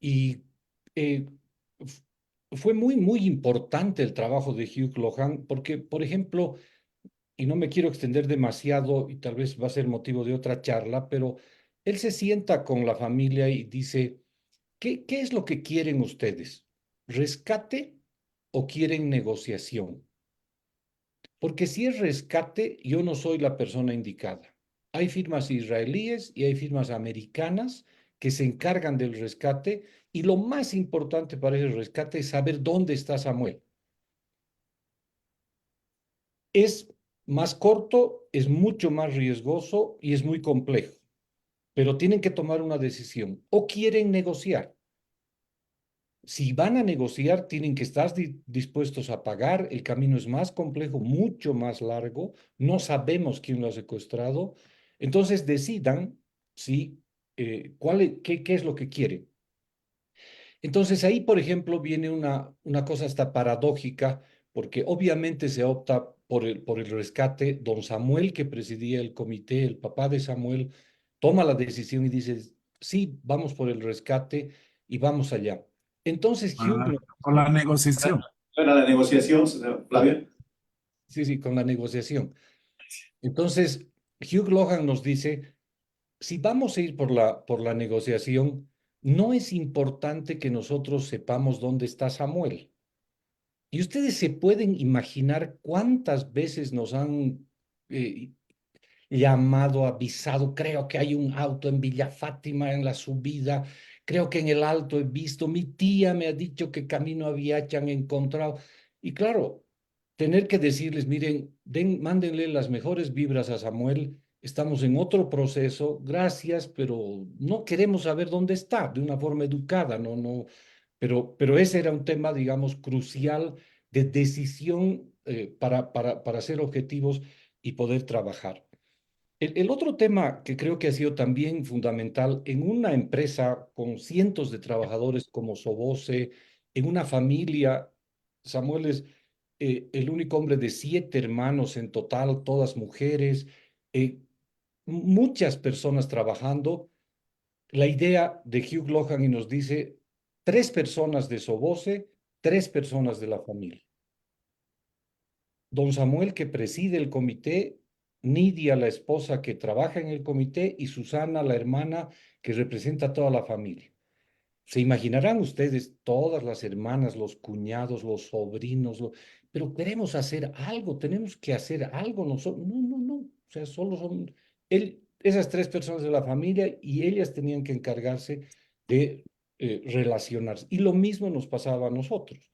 y eh, fue muy, muy importante el trabajo de Hugh Lohan porque, por ejemplo, y no me quiero extender demasiado y tal vez va a ser motivo de otra charla, pero él se sienta con la familia y dice, ¿qué es lo que quieren ustedes? ¿Rescate o quieren negociación? Porque si es rescate, yo no soy la persona indicada. Hay firmas israelíes y hay firmas americanas que se encargan del rescate y lo más importante para ese rescate es saber dónde está Samuel. Es más corto, es mucho más riesgoso y es muy complejo, pero tienen que tomar una decisión o quieren negociar. Si van a negociar, tienen que estar dispuestos a pagar. El camino es más complejo, mucho más largo. No sabemos quién lo ha secuestrado. Entonces decidan si, qué es lo que quieren. Entonces ahí, por ejemplo, viene una cosa hasta paradójica, porque obviamente se opta por el rescate. Don Samuel, que presidía el comité, el papá de Samuel, toma la decisión y dice, sí, vamos por el rescate y vamos allá. Entonces Hugh... Con la negociación. Bueno, la negociación, Flavio. Sí, sí, con la negociación. Entonces, Hugh Logan nos dice, si vamos a ir por la negociación, no es importante que nosotros sepamos dónde está Samuel. Y ustedes se pueden imaginar cuántas veces nos han llamado, avisado, creo que hay un auto en Villa Fátima en la subida, creo que en el Alto he visto, mi tía me ha dicho que camino a Viacha han encontrado. Y claro, tener que decirles, miren, mándenle las mejores vibras a Samuel, estamos en otro proceso, gracias, pero no queremos saber dónde está, de una forma educada, no, pero ese era un tema, digamos, crucial de decisión para ser objetivos y poder trabajar. El otro tema que creo que ha sido también fundamental en una empresa con cientos de trabajadores como Soboce, en una familia, Samuel es el único hombre de 7 hermanos en total, todas mujeres, muchas personas trabajando. La idea de Hugh Lohan y nos dice 3 personas de Soboce, 3 personas de la familia. Don Samuel, que preside el comité, Nidia, la esposa que trabaja en el comité, y Susana, la hermana que representa a toda la familia. Se imaginarán ustedes todas las hermanas, los cuñados, los sobrinos, pero queremos hacer algo, tenemos que hacer algo nosotros. No, o sea, solo son esas 3 personas de la familia y ellas tenían que encargarse de relacionarse. Y lo mismo nos pasaba a nosotros.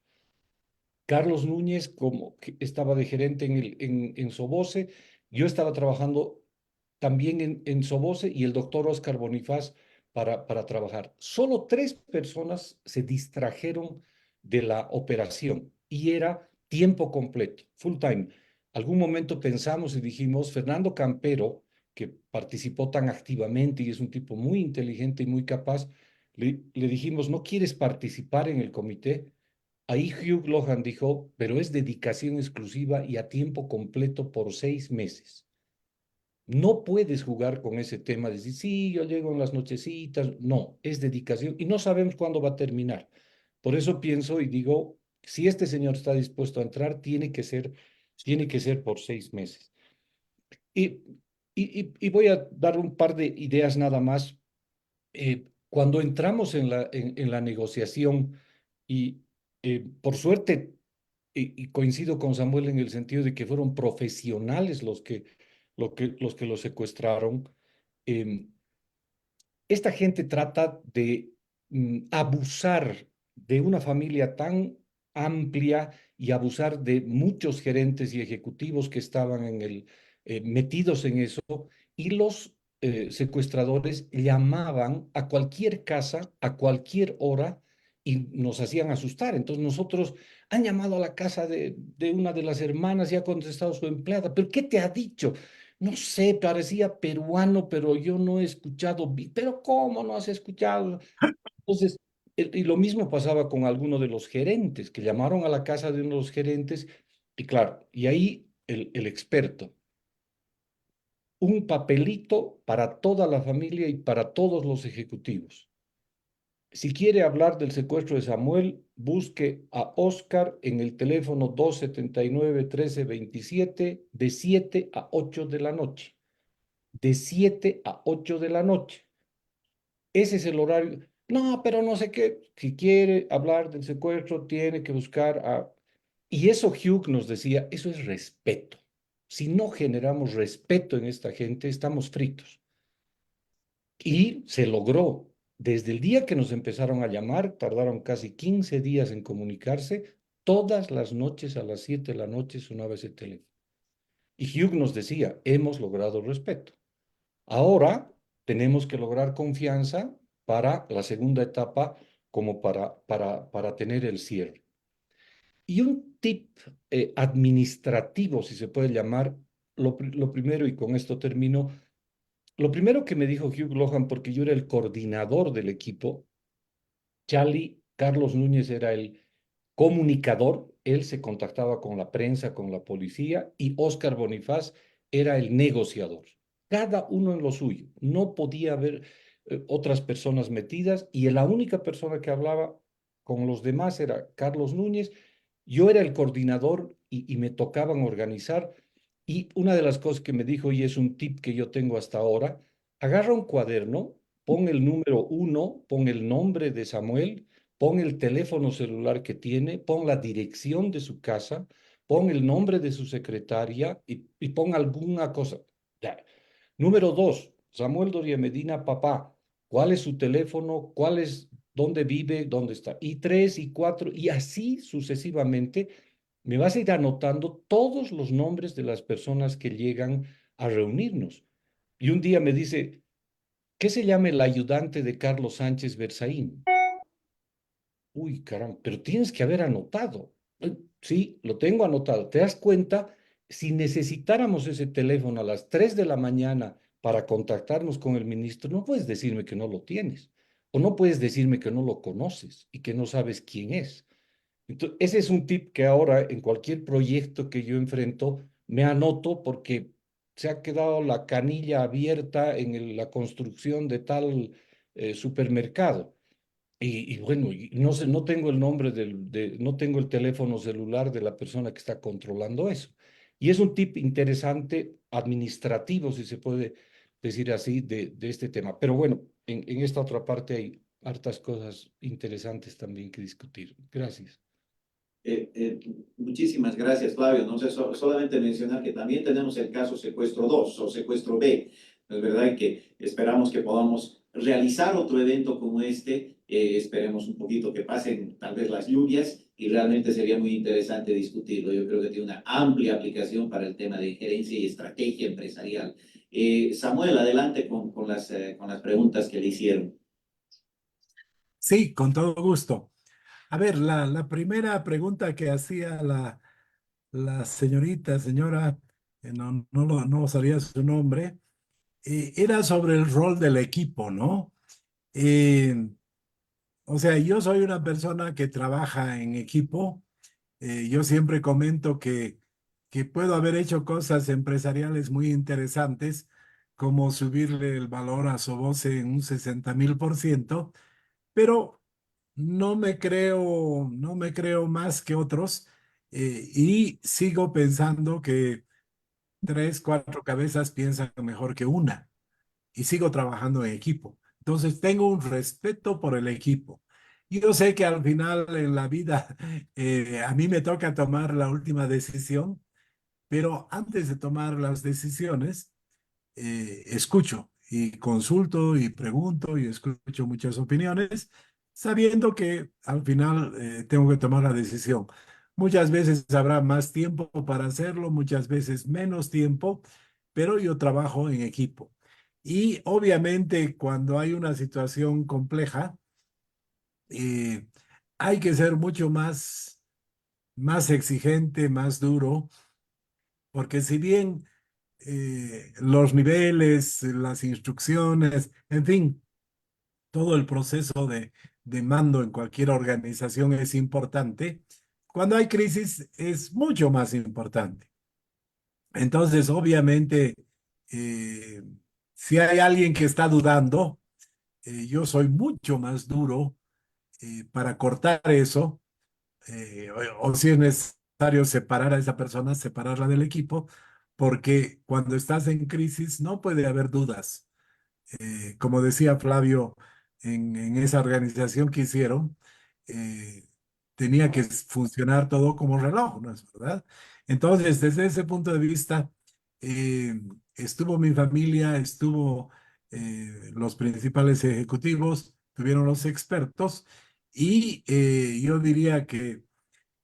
Carlos Núñez, como que estaba de gerente en Soboce, yo estaba trabajando también en Soboce y el doctor Oscar Bonifaz para trabajar. Solo 3 personas se distrajeron de la operación y era tiempo completo, full time. Algún momento pensamos y dijimos, Fernando Campero, que participó tan activamente y es un tipo muy inteligente y muy capaz, le dijimos, ¿no quieres participar en el comité? Ahí Hugh Lohan dijo, pero es dedicación exclusiva y a tiempo completo por 6 meses. No puedes jugar con ese tema de decir, sí, yo llego en las nochecitas. No, es dedicación y no sabemos cuándo va a terminar. Por eso pienso y digo, si este señor está dispuesto a entrar, tiene que ser por 6 meses. Y voy a dar un par de ideas nada más. Cuando entramos en la negociación y por suerte, y coincido con Samuel en el sentido de que fueron profesionales los que lo secuestraron. Esta gente trata de abusar de una familia tan amplia y abusar de muchos gerentes y ejecutivos que estaban metidos en eso, y los secuestradores llamaban a cualquier casa, a cualquier hora, y nos hacían asustar. Entonces nosotros han llamado a la casa de una de las hermanas y ha contestado su empleada, ¿pero qué te ha dicho? No sé, parecía peruano, pero yo no he escuchado, pero ¿cómo no has escuchado? Entonces, y lo mismo pasaba con alguno de los gerentes, que llamaron a la casa de uno de los gerentes, y claro, y ahí el experto, un papelito para toda la familia y para todos los ejecutivos. Si quiere hablar del secuestro de Samuel, busque a Oscar en el teléfono 279-1327 de 7 a 8 de la noche. De 7 a 8 de la noche. Ese es el horario. No, pero no sé qué. Si quiere hablar del secuestro, tiene que buscar a... Y eso Hugh nos decía, eso es respeto. Si no generamos respeto en esta gente, estamos fritos. Y se logró. Desde el día que nos empezaron a llamar, tardaron casi 15 días en comunicarse, todas las noches a las 7 de la noche sonaba ese teléfono. Y Hugh nos decía, hemos logrado respeto. Ahora tenemos que lograr confianza para la segunda etapa, como para tener el cierre. Y un tip administrativo, si se puede llamar, lo primero, y con esto termino, lo primero que me dijo Hugh Lohan, porque yo era el coordinador del equipo, Carlos Núñez era el comunicador, él se contactaba con la prensa, con la policía, y Óscar Bonifaz era el negociador. Cada uno en lo suyo. No podía haber otras personas metidas, y la única persona que hablaba con los demás era Carlos Núñez. Yo era el coordinador y me tocaban organizar. Y una de las cosas que me dijo, y es un tip que yo tengo hasta ahora, agarra un cuaderno, pon el número 1, pon el nombre de Samuel, pon el teléfono celular que tiene, pon la dirección de su casa, pon el nombre de su secretaria y pon alguna cosa. Ya. Número 2, Samuel Doria Medina, papá. ¿Cuál es su teléfono? ¿Cuál es, dónde vive? ¿Dónde está? Y 3 y 4 y así sucesivamente. Me vas a ir anotando todos los nombres de las personas que llegan a reunirnos. Y un día me dice, ¿qué se llama el ayudante de Carlos Sánchez Berzaín? Uy, caramba, pero tienes que haber anotado. Sí, lo tengo anotado. ¿Te das cuenta? Si necesitáramos ese teléfono a las 3 de la mañana para contactarnos con el ministro, no puedes decirme que no lo tienes. O no puedes decirme que no lo conoces y que no sabes quién es. Entonces, ese es un tip que ahora en cualquier proyecto que yo enfrento me anoto porque se ha quedado la canilla abierta en la construcción de tal supermercado. Y bueno, y no sé, no tengo el nombre no tengo el teléfono celular de la persona que está controlando eso. Y es un tip interesante, administrativo, si se puede decir así, de este tema. Pero bueno, en esta otra parte hay hartas cosas interesantes también que discutir. Gracias. Muchísimas gracias, Flavio. No sé, solamente mencionar que también tenemos el caso secuestro 2 o secuestro B. Es verdad que esperamos que podamos realizar otro evento como este. Esperemos un poquito que pasen tal vez las lluvias y realmente sería muy interesante discutirlo. Yo creo que tiene una amplia aplicación para el tema de gerencia y estrategia empresarial. Samuel, adelante con las preguntas que le hicieron. Sí, con todo gusto. A ver, la primera pregunta que hacía la señora, no sabía su nombre, era sobre el rol del equipo, ¿no? O sea, yo soy una persona que trabaja en equipo. Yo siempre comento que puedo haber hecho cosas empresariales muy interesantes, como subirle el valor a Soboce en un 60,000%, pero no me creo más que otros, y sigo pensando que 3, 4 cabezas piensan mejor que una y sigo trabajando en equipo. Entonces tengo un respeto por el equipo. Y yo sé que al final en la vida a mí me toca tomar la última decisión, pero antes de tomar las decisiones, escucho y consulto y pregunto y escucho muchas opiniones, sabiendo que al final tengo que tomar la decisión. Muchas veces habrá más tiempo para hacerlo, muchas veces menos tiempo, pero yo trabajo en equipo. Y obviamente cuando hay una situación compleja, eh, hay que ser mucho más exigente, más duro, porque si bien los niveles, las instrucciones, en fin, todo el proceso de mando en cualquier organización es importante. Cuando hay crisis es mucho más importante. Entonces, obviamente, eh, si hay alguien que está dudando, yo soy mucho más duro para cortar eso, o si es necesario separar a esa persona, separarla del equipo, porque cuando estás en crisis no puede haber dudas. Como decía Flavio, en esa organización que hicieron, eh, tenía que funcionar todo como reloj, ¿no es verdad? Entonces, desde ese punto de vista, estuvo mi familia, estuvo los principales ejecutivos, tuvieron los expertos, y yo diría que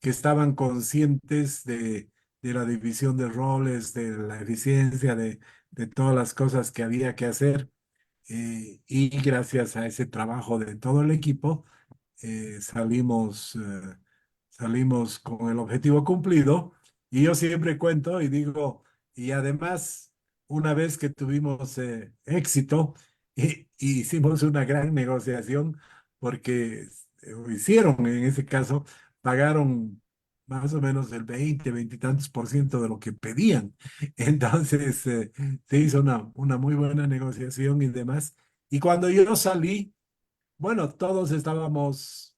estaban conscientes de la división de roles, de la eficiencia, de todas las cosas que había que hacer, y gracias a ese trabajo de todo el equipo, salimos con el objetivo cumplido. Y yo siempre cuento y digo, y además, una vez que tuvimos éxito, y hicimos una gran negociación, porque hicieron, en ese caso, pagaron más o menos el 20 y tantos por ciento de lo que pedían. Entonces, se hizo una muy buena negociación y demás. Y cuando yo salí, bueno, todos estábamos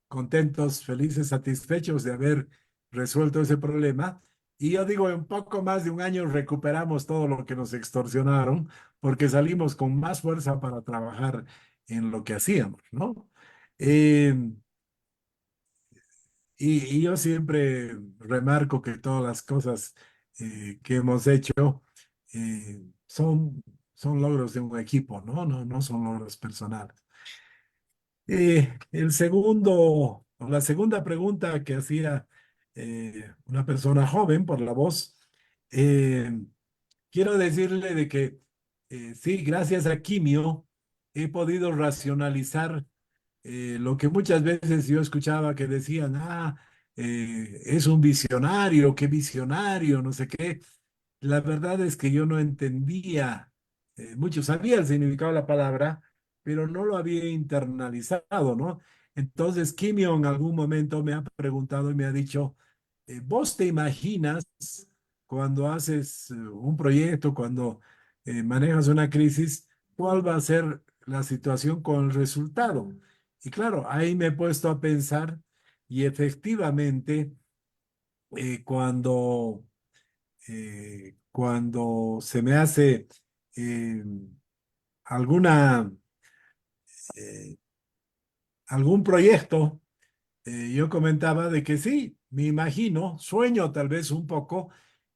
contentos, felices, satisfechos de haber resuelto ese problema. Y yo digo, en poco más de un año recuperamos todo lo que nos extorsionaron, porque salimos con más fuerza para trabajar en lo que hacíamos, ¿no? Eh, y yo siempre remarco que todas las cosas que hemos hecho son logros de un equipo, ¿no? No son logros personales. La segunda pregunta que hacía una persona joven por la voz, eh, quiero decirle de que sí, gracias a Quimio he podido racionalizar lo que muchas veces yo escuchaba que decían, es un visionario, qué visionario, no sé qué. La verdad es que yo no entendía, mucho sabía el significado de la palabra, pero no lo había internalizado, ¿no? Entonces, Kimio en algún momento me ha preguntado y me ha dicho, ¿vos te imaginas cuando haces un proyecto, cuando manejas una crisis, cuál va a ser la situación con el resultado? Y claro, ahí me he puesto a pensar y efectivamente, eh, cuando cuando se me hace eh, alguna, eh, algún proyecto, yo comentaba de que sí, me imagino, sueño tal vez un poco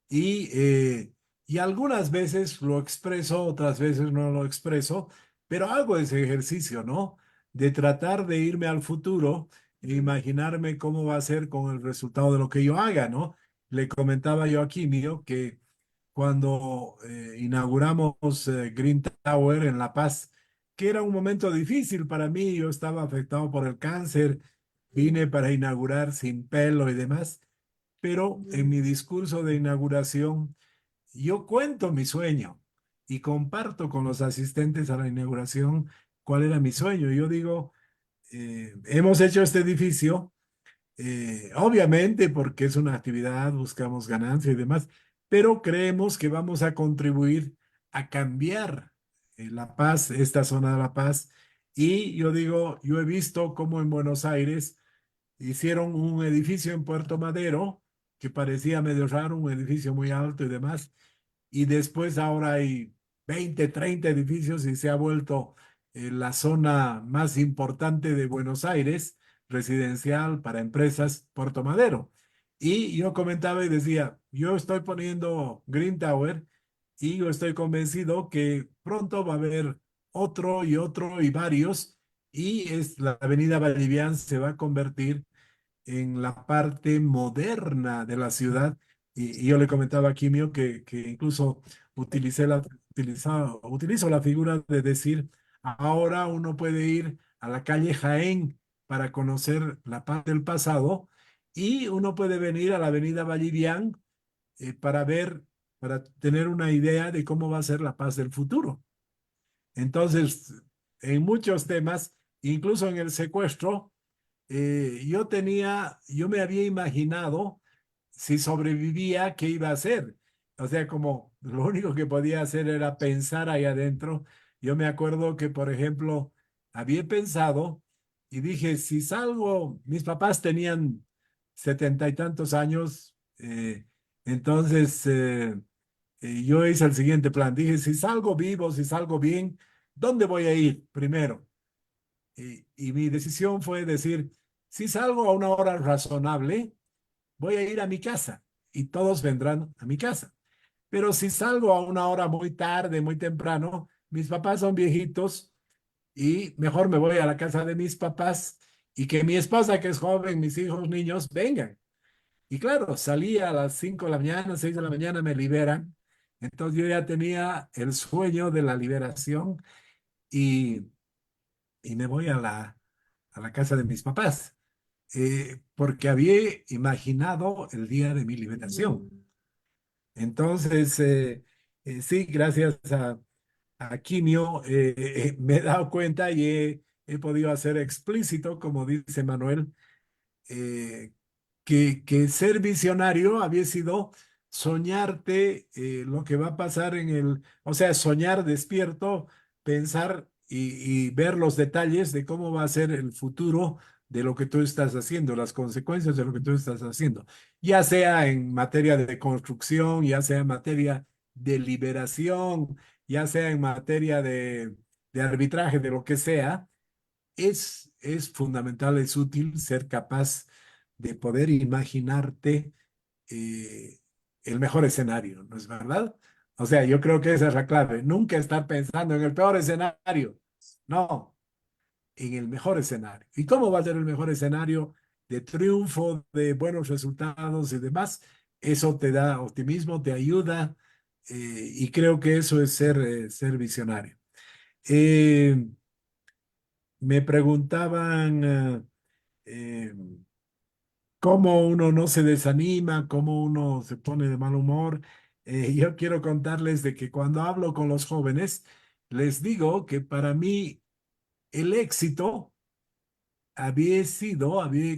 y algunas veces lo expreso, otras veces no lo expreso, pero hago ese ejercicio, ¿no? De tratar de irme al futuro e imaginarme cómo va a ser con el resultado de lo que yo haga, ¿no? Le comentaba yo aquí, mío, que cuando inauguramos Green Tower en La Paz, que era un momento difícil para mí, yo estaba afectado por el cáncer, vine para inaugurar sin pelo y demás, pero en mi discurso de inauguración yo cuento mi sueño y comparto con los asistentes a la inauguración cuál era mi sueño. Yo digo, hemos hecho este edificio obviamente porque es una actividad, buscamos ganancia y demás, pero creemos que vamos a contribuir a cambiar La Paz, esta zona de La Paz. Y yo digo, yo he visto cómo en Buenos Aires hicieron un edificio en Puerto Madero que parecía medio raro, un edificio muy alto y demás, y después ahora hay 20, 30 edificios y se ha vuelto la zona más importante de Buenos Aires, residencial para empresas, Puerto Madero. Y yo comentaba y decía, yo estoy poniendo Green Tower y yo estoy convencido que pronto va a haber otro y otro y varios, y la Avenida Vallivian se va a convertir en la parte moderna de la ciudad. Y yo le comentaba a Kimio que incluso utilizo la figura de decir, ahora uno puede ir a la calle Jaén para conocer la paz del pasado y uno puede venir a la avenida Vallivian para ver, para tener una idea de cómo va a ser la paz del futuro. Entonces, en muchos temas, incluso en el secuestro, yo me había imaginado si sobrevivía, qué iba a hacer. O sea, como lo único que podía hacer era pensar ahí adentro. Yo me acuerdo que, por ejemplo, había pensado y dije, si salgo, mis papás tenían 70 y tantos años, entonces yo hice el siguiente plan. Dije, si salgo vivo, si salgo bien, ¿dónde voy a ir primero? Y mi decisión fue decir, si salgo a una hora razonable, voy a ir a mi casa y todos vendrán a mi casa. Pero si salgo a una hora muy tarde, muy temprano, mis papás son viejitos y mejor me voy a la casa de mis papás y que mi esposa, que es joven, mis hijos, niños, vengan. Y claro, salí a las 5 de la mañana, 6 de la mañana, me liberan. Entonces yo ya tenía el sueño de la liberación y, y me voy a la casa de mis papás, porque había imaginado el día de mi liberación. Entonces, sí, gracias a Quimio, me he dado cuenta y he podido hacer explícito, como dice Manuel, eh, que ser visionario había sido soñarte lo que va a pasar o sea, soñar despierto, pensar y ver los detalles de cómo va a ser el futuro de lo que tú estás haciendo, las consecuencias de lo que tú estás haciendo, ya sea en materia de construcción, ya sea en materia de liberación, ya sea en materia de arbitraje, de lo que sea. Es fundamental, es útil ser capaz de poder imaginarte eh, el mejor escenario, ¿no es verdad? O sea, yo creo que esa es la clave. Nunca estar pensando en el peor escenario. No, en el mejor escenario. ¿Y cómo va a ser el mejor escenario de triunfo, de buenos resultados y demás? Eso te da optimismo, te ayuda y creo que eso es ser visionario. Eh, Me preguntaban cómo uno no se desanima, cómo uno se pone de mal humor. Yo quiero contarles de que cuando hablo con los jóvenes, les digo que para mí el éxito había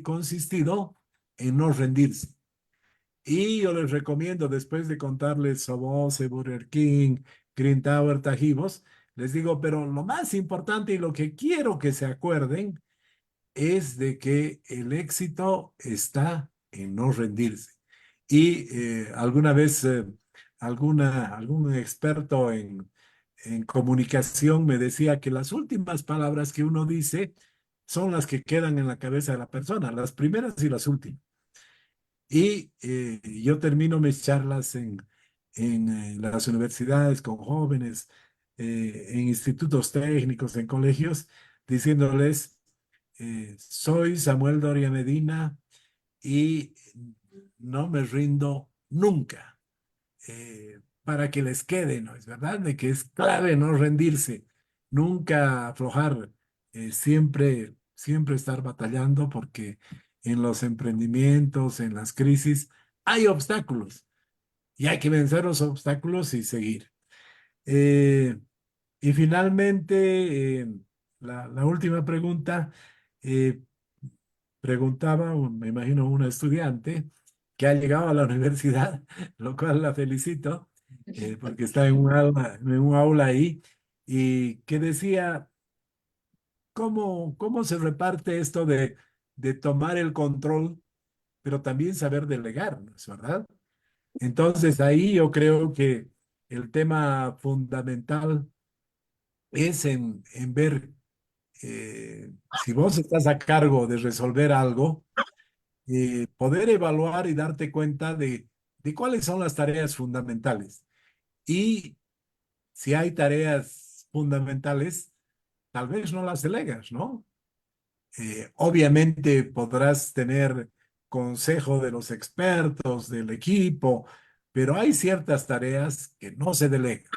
consistido en no rendirse. Y yo les recomiendo, después de contarles Soboce, Burger King, Green Tower, Tajivos, les digo, pero lo más importante y lo que quiero que se acuerden es de que el éxito está en no rendirse. Y alguna vez algún experto en comunicación me decía que las últimas palabras que uno dice son las que quedan en la cabeza de la persona, las primeras y las últimas. Y yo termino mis charlas en las universidades con jóvenes, en institutos técnicos, en colegios, diciéndoles, soy Samuel Doria Medina y no me rindo nunca. Para que les quede, ¿no es verdad? De que es clave no rendirse, nunca aflojar, siempre estar batallando porque en los emprendimientos, en las crisis, hay obstáculos y hay que vencer los obstáculos y seguir. Eh, y finalmente, la última pregunta, eh, preguntaba, me imagino, una estudiante que ha llegado a la universidad, lo cual la felicito, porque está en un aula ahí, y que decía, ¿cómo se reparte esto de tomar el control, pero también saber delegar, ¿no es verdad? Entonces ahí yo creo que el tema fundamental es en ver si vos estás a cargo de resolver algo, poder evaluar y darte cuenta de cuáles son las tareas fundamentales. Y si hay tareas fundamentales, tal vez no las delegas, ¿no? Obviamente podrás tener consejo de los expertos, del equipo, pero hay ciertas tareas que no se delegan,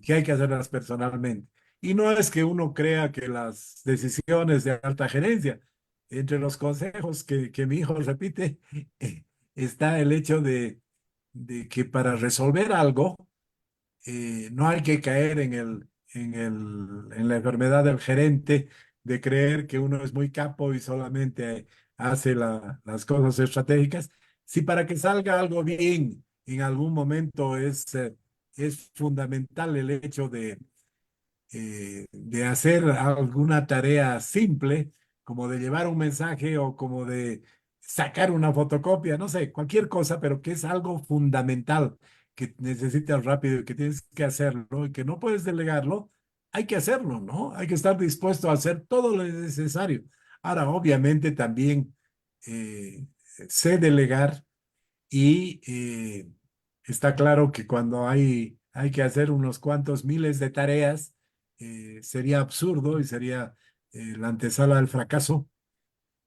que hay que hacerlas personalmente. Y no es que uno crea que las decisiones de alta gerencia, entre los consejos que mi hijo repite, está el hecho de que para resolver algo, no hay que caer en la enfermedad del gerente de creer que uno es muy capo y solamente hace las cosas estratégicas. Si para que salga algo bien en algún momento es fundamental el hecho de hacer alguna tarea simple, como de llevar un mensaje o como de sacar una fotocopia, no sé, cualquier cosa, pero que es algo fundamental que necesitas rápido y que tienes que hacerlo y que no puedes delegarlo, hay que hacerlo, ¿no? Hay que estar dispuesto a hacer todo lo necesario. Ahora, obviamente también sé delegar y está claro que cuando hay que hacer unos cuantos miles de tareas, sería absurdo y sería la antesala del fracaso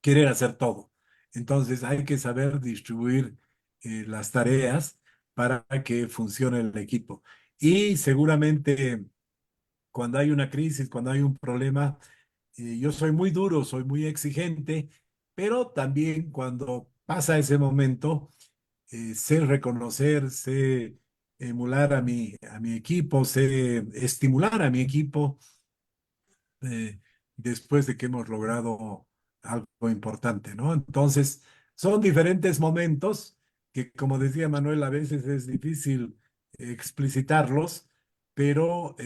querer hacer todo. Entonces hay que saber distribuir las tareas para que funcione el equipo. Y seguramente cuando hay una crisis, cuando hay un problema, Yo soy muy duro, soy muy exigente, pero también cuando pasa ese momento, sé reconocer, sé emular a mi equipo, sé estimular a mi equipo después de que hemos logrado algo importante, ¿no? Entonces, son diferentes momentos que, como decía Manuel, a veces es difícil explicitarlos, pero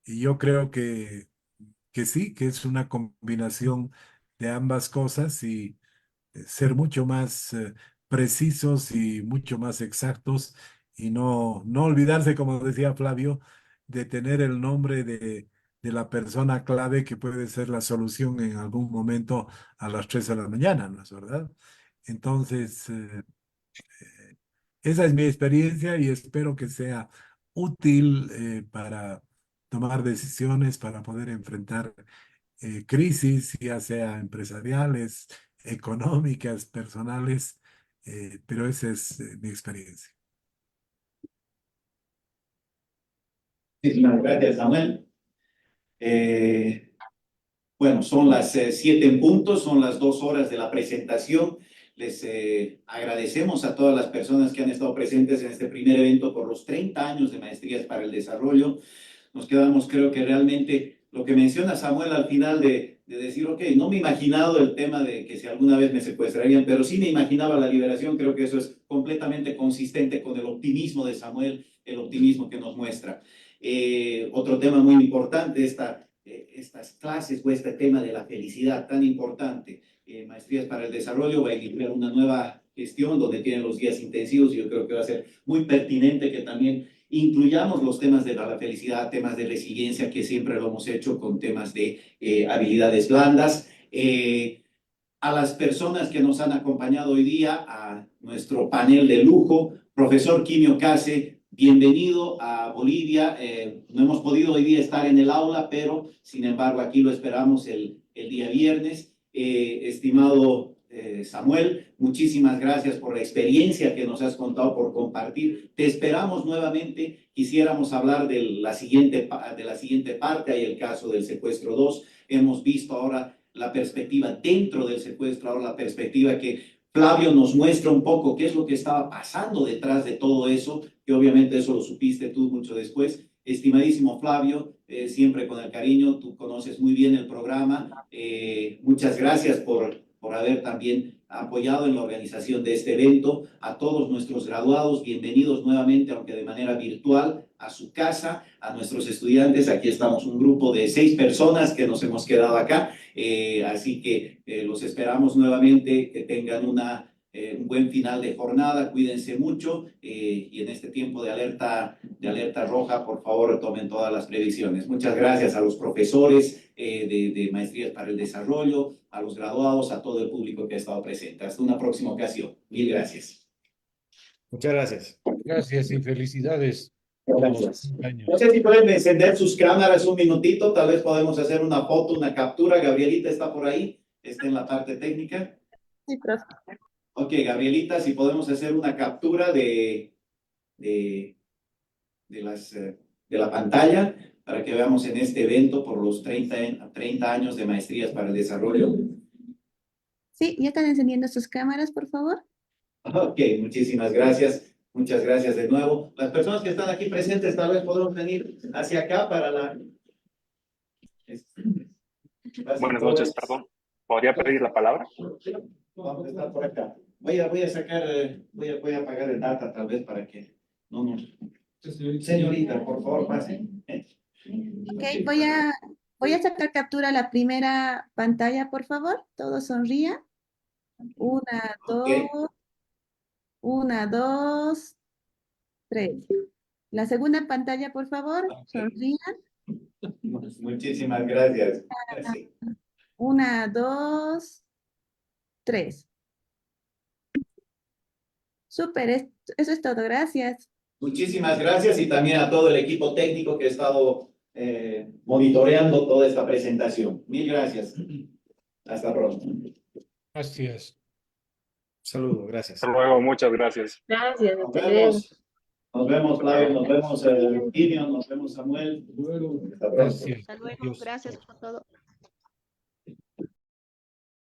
yo creo que sí, que es una combinación de ambas cosas y ser mucho más precisos y mucho más exactos y no olvidarse, como decía Flavio, de tener el nombre de la persona clave que puede ser la solución en algún momento a las 3 de la mañana, ¿no es verdad? Entonces, esa es mi experiencia y espero que sea útil para tomar decisiones, para poder enfrentar crisis, ya sea empresariales, económicas, personales, pero esa es mi experiencia. Muchísimas gracias, Samuel. Bueno, son las 7 en punto, son las 2 horas de la presentación. Les agradecemos a todas las personas que han estado presentes en este primer evento por los 30 años de Maestrías para el Desarrollo. Nos quedamos, creo que realmente, lo que menciona Samuel al final de decir, ok, no me he imaginado el tema de que si alguna vez me secuestrarían, pero sí me imaginaba la liberación. Creo que eso es completamente consistente con el optimismo de Samuel, el optimismo que nos muestra. Otro tema muy importante, estas clases o este tema de la felicidad tan importante. Maestrías para el Desarrollo va a iniciar una nueva gestión donde tienen los días intensivos y yo creo que va a ser muy pertinente que también incluyamos los temas de la felicidad, temas de resiliencia, que siempre lo hemos hecho con temas de habilidades blandas. A las personas que nos han acompañado hoy día, a nuestro panel de lujo, profesor Quimio Case, bienvenido a Bolivia. No hemos podido hoy día estar en el aula, pero sin embargo aquí lo esperamos el día viernes. Estimado Samuel, muchísimas gracias por la experiencia que nos has contado, por compartir. Te esperamos nuevamente. Quisiéramos hablar de la siguiente parte, hay el caso del secuestro 2. Hemos visto ahora la perspectiva dentro del secuestro, ahora la perspectiva que Flavio nos muestra un poco qué es lo que estaba pasando detrás de todo eso, que obviamente eso lo supiste tú mucho después. Estimadísimo Flavio, siempre con el cariño, tú conoces muy bien el programa. Muchas gracias por haber también apoyado en la organización de este evento. A todos nuestros graduados, bienvenidos nuevamente, aunque de manera virtual, a su casa. A nuestros estudiantes, aquí estamos un grupo de 6 personas que nos hemos quedado acá, así que los esperamos nuevamente, que tengan un buen final de jornada, cuídense mucho y en este tiempo de alerta roja, por favor, tomen todas las previsiones. Muchas gracias a los profesores de Maestrías para el Desarrollo, a los graduados, a todo el público que ha estado presente. Hasta una próxima ocasión. Mil gracias. Muchas gracias. Gracias y felicidades. Gracias. No sé si pueden encender sus cámaras un minutito, tal vez podemos hacer una foto, una captura. Gabrielita está por ahí, está en la parte técnica. Sí, profe. Ok, Gabrielita, si podemos hacer una captura de la pantalla para que veamos en este evento por los 30 años de Maestrías para el Desarrollo. Sí, ya están encendiendo sus cámaras, por favor. Ok, muchísimas gracias. Muchas gracias de nuevo. Las personas que están aquí presentes, tal vez podemos venir hacia acá para la... Buenas noches, perdón. ¿Podría pedir la palabra? Vamos a estar por acá. Voy a sacar, voy a apagar el data tal vez para que no nos... Señorita, por favor, pase. Ok, voy a sacar captura a la primera pantalla, por favor. Todos sonrían. 1, 2, 1, 2, 3. La segunda pantalla, por favor, sonrían. Muchísimas gracias. 1, 2, 3. Súper, eso es todo, gracias. Muchísimas gracias y también a todo el equipo técnico que ha estado monitoreando toda esta presentación. Mil gracias. Hasta pronto. Gracias. Saludos, gracias. Hasta luego, muchas gracias. Gracias, Nos hasta luego. vemos. Nos vemos, Flavio. Nos vemos, Gideon. Nos vemos, Samuel. Hasta pronto. Gracias. Hasta luego, Adiós. gracias por todo.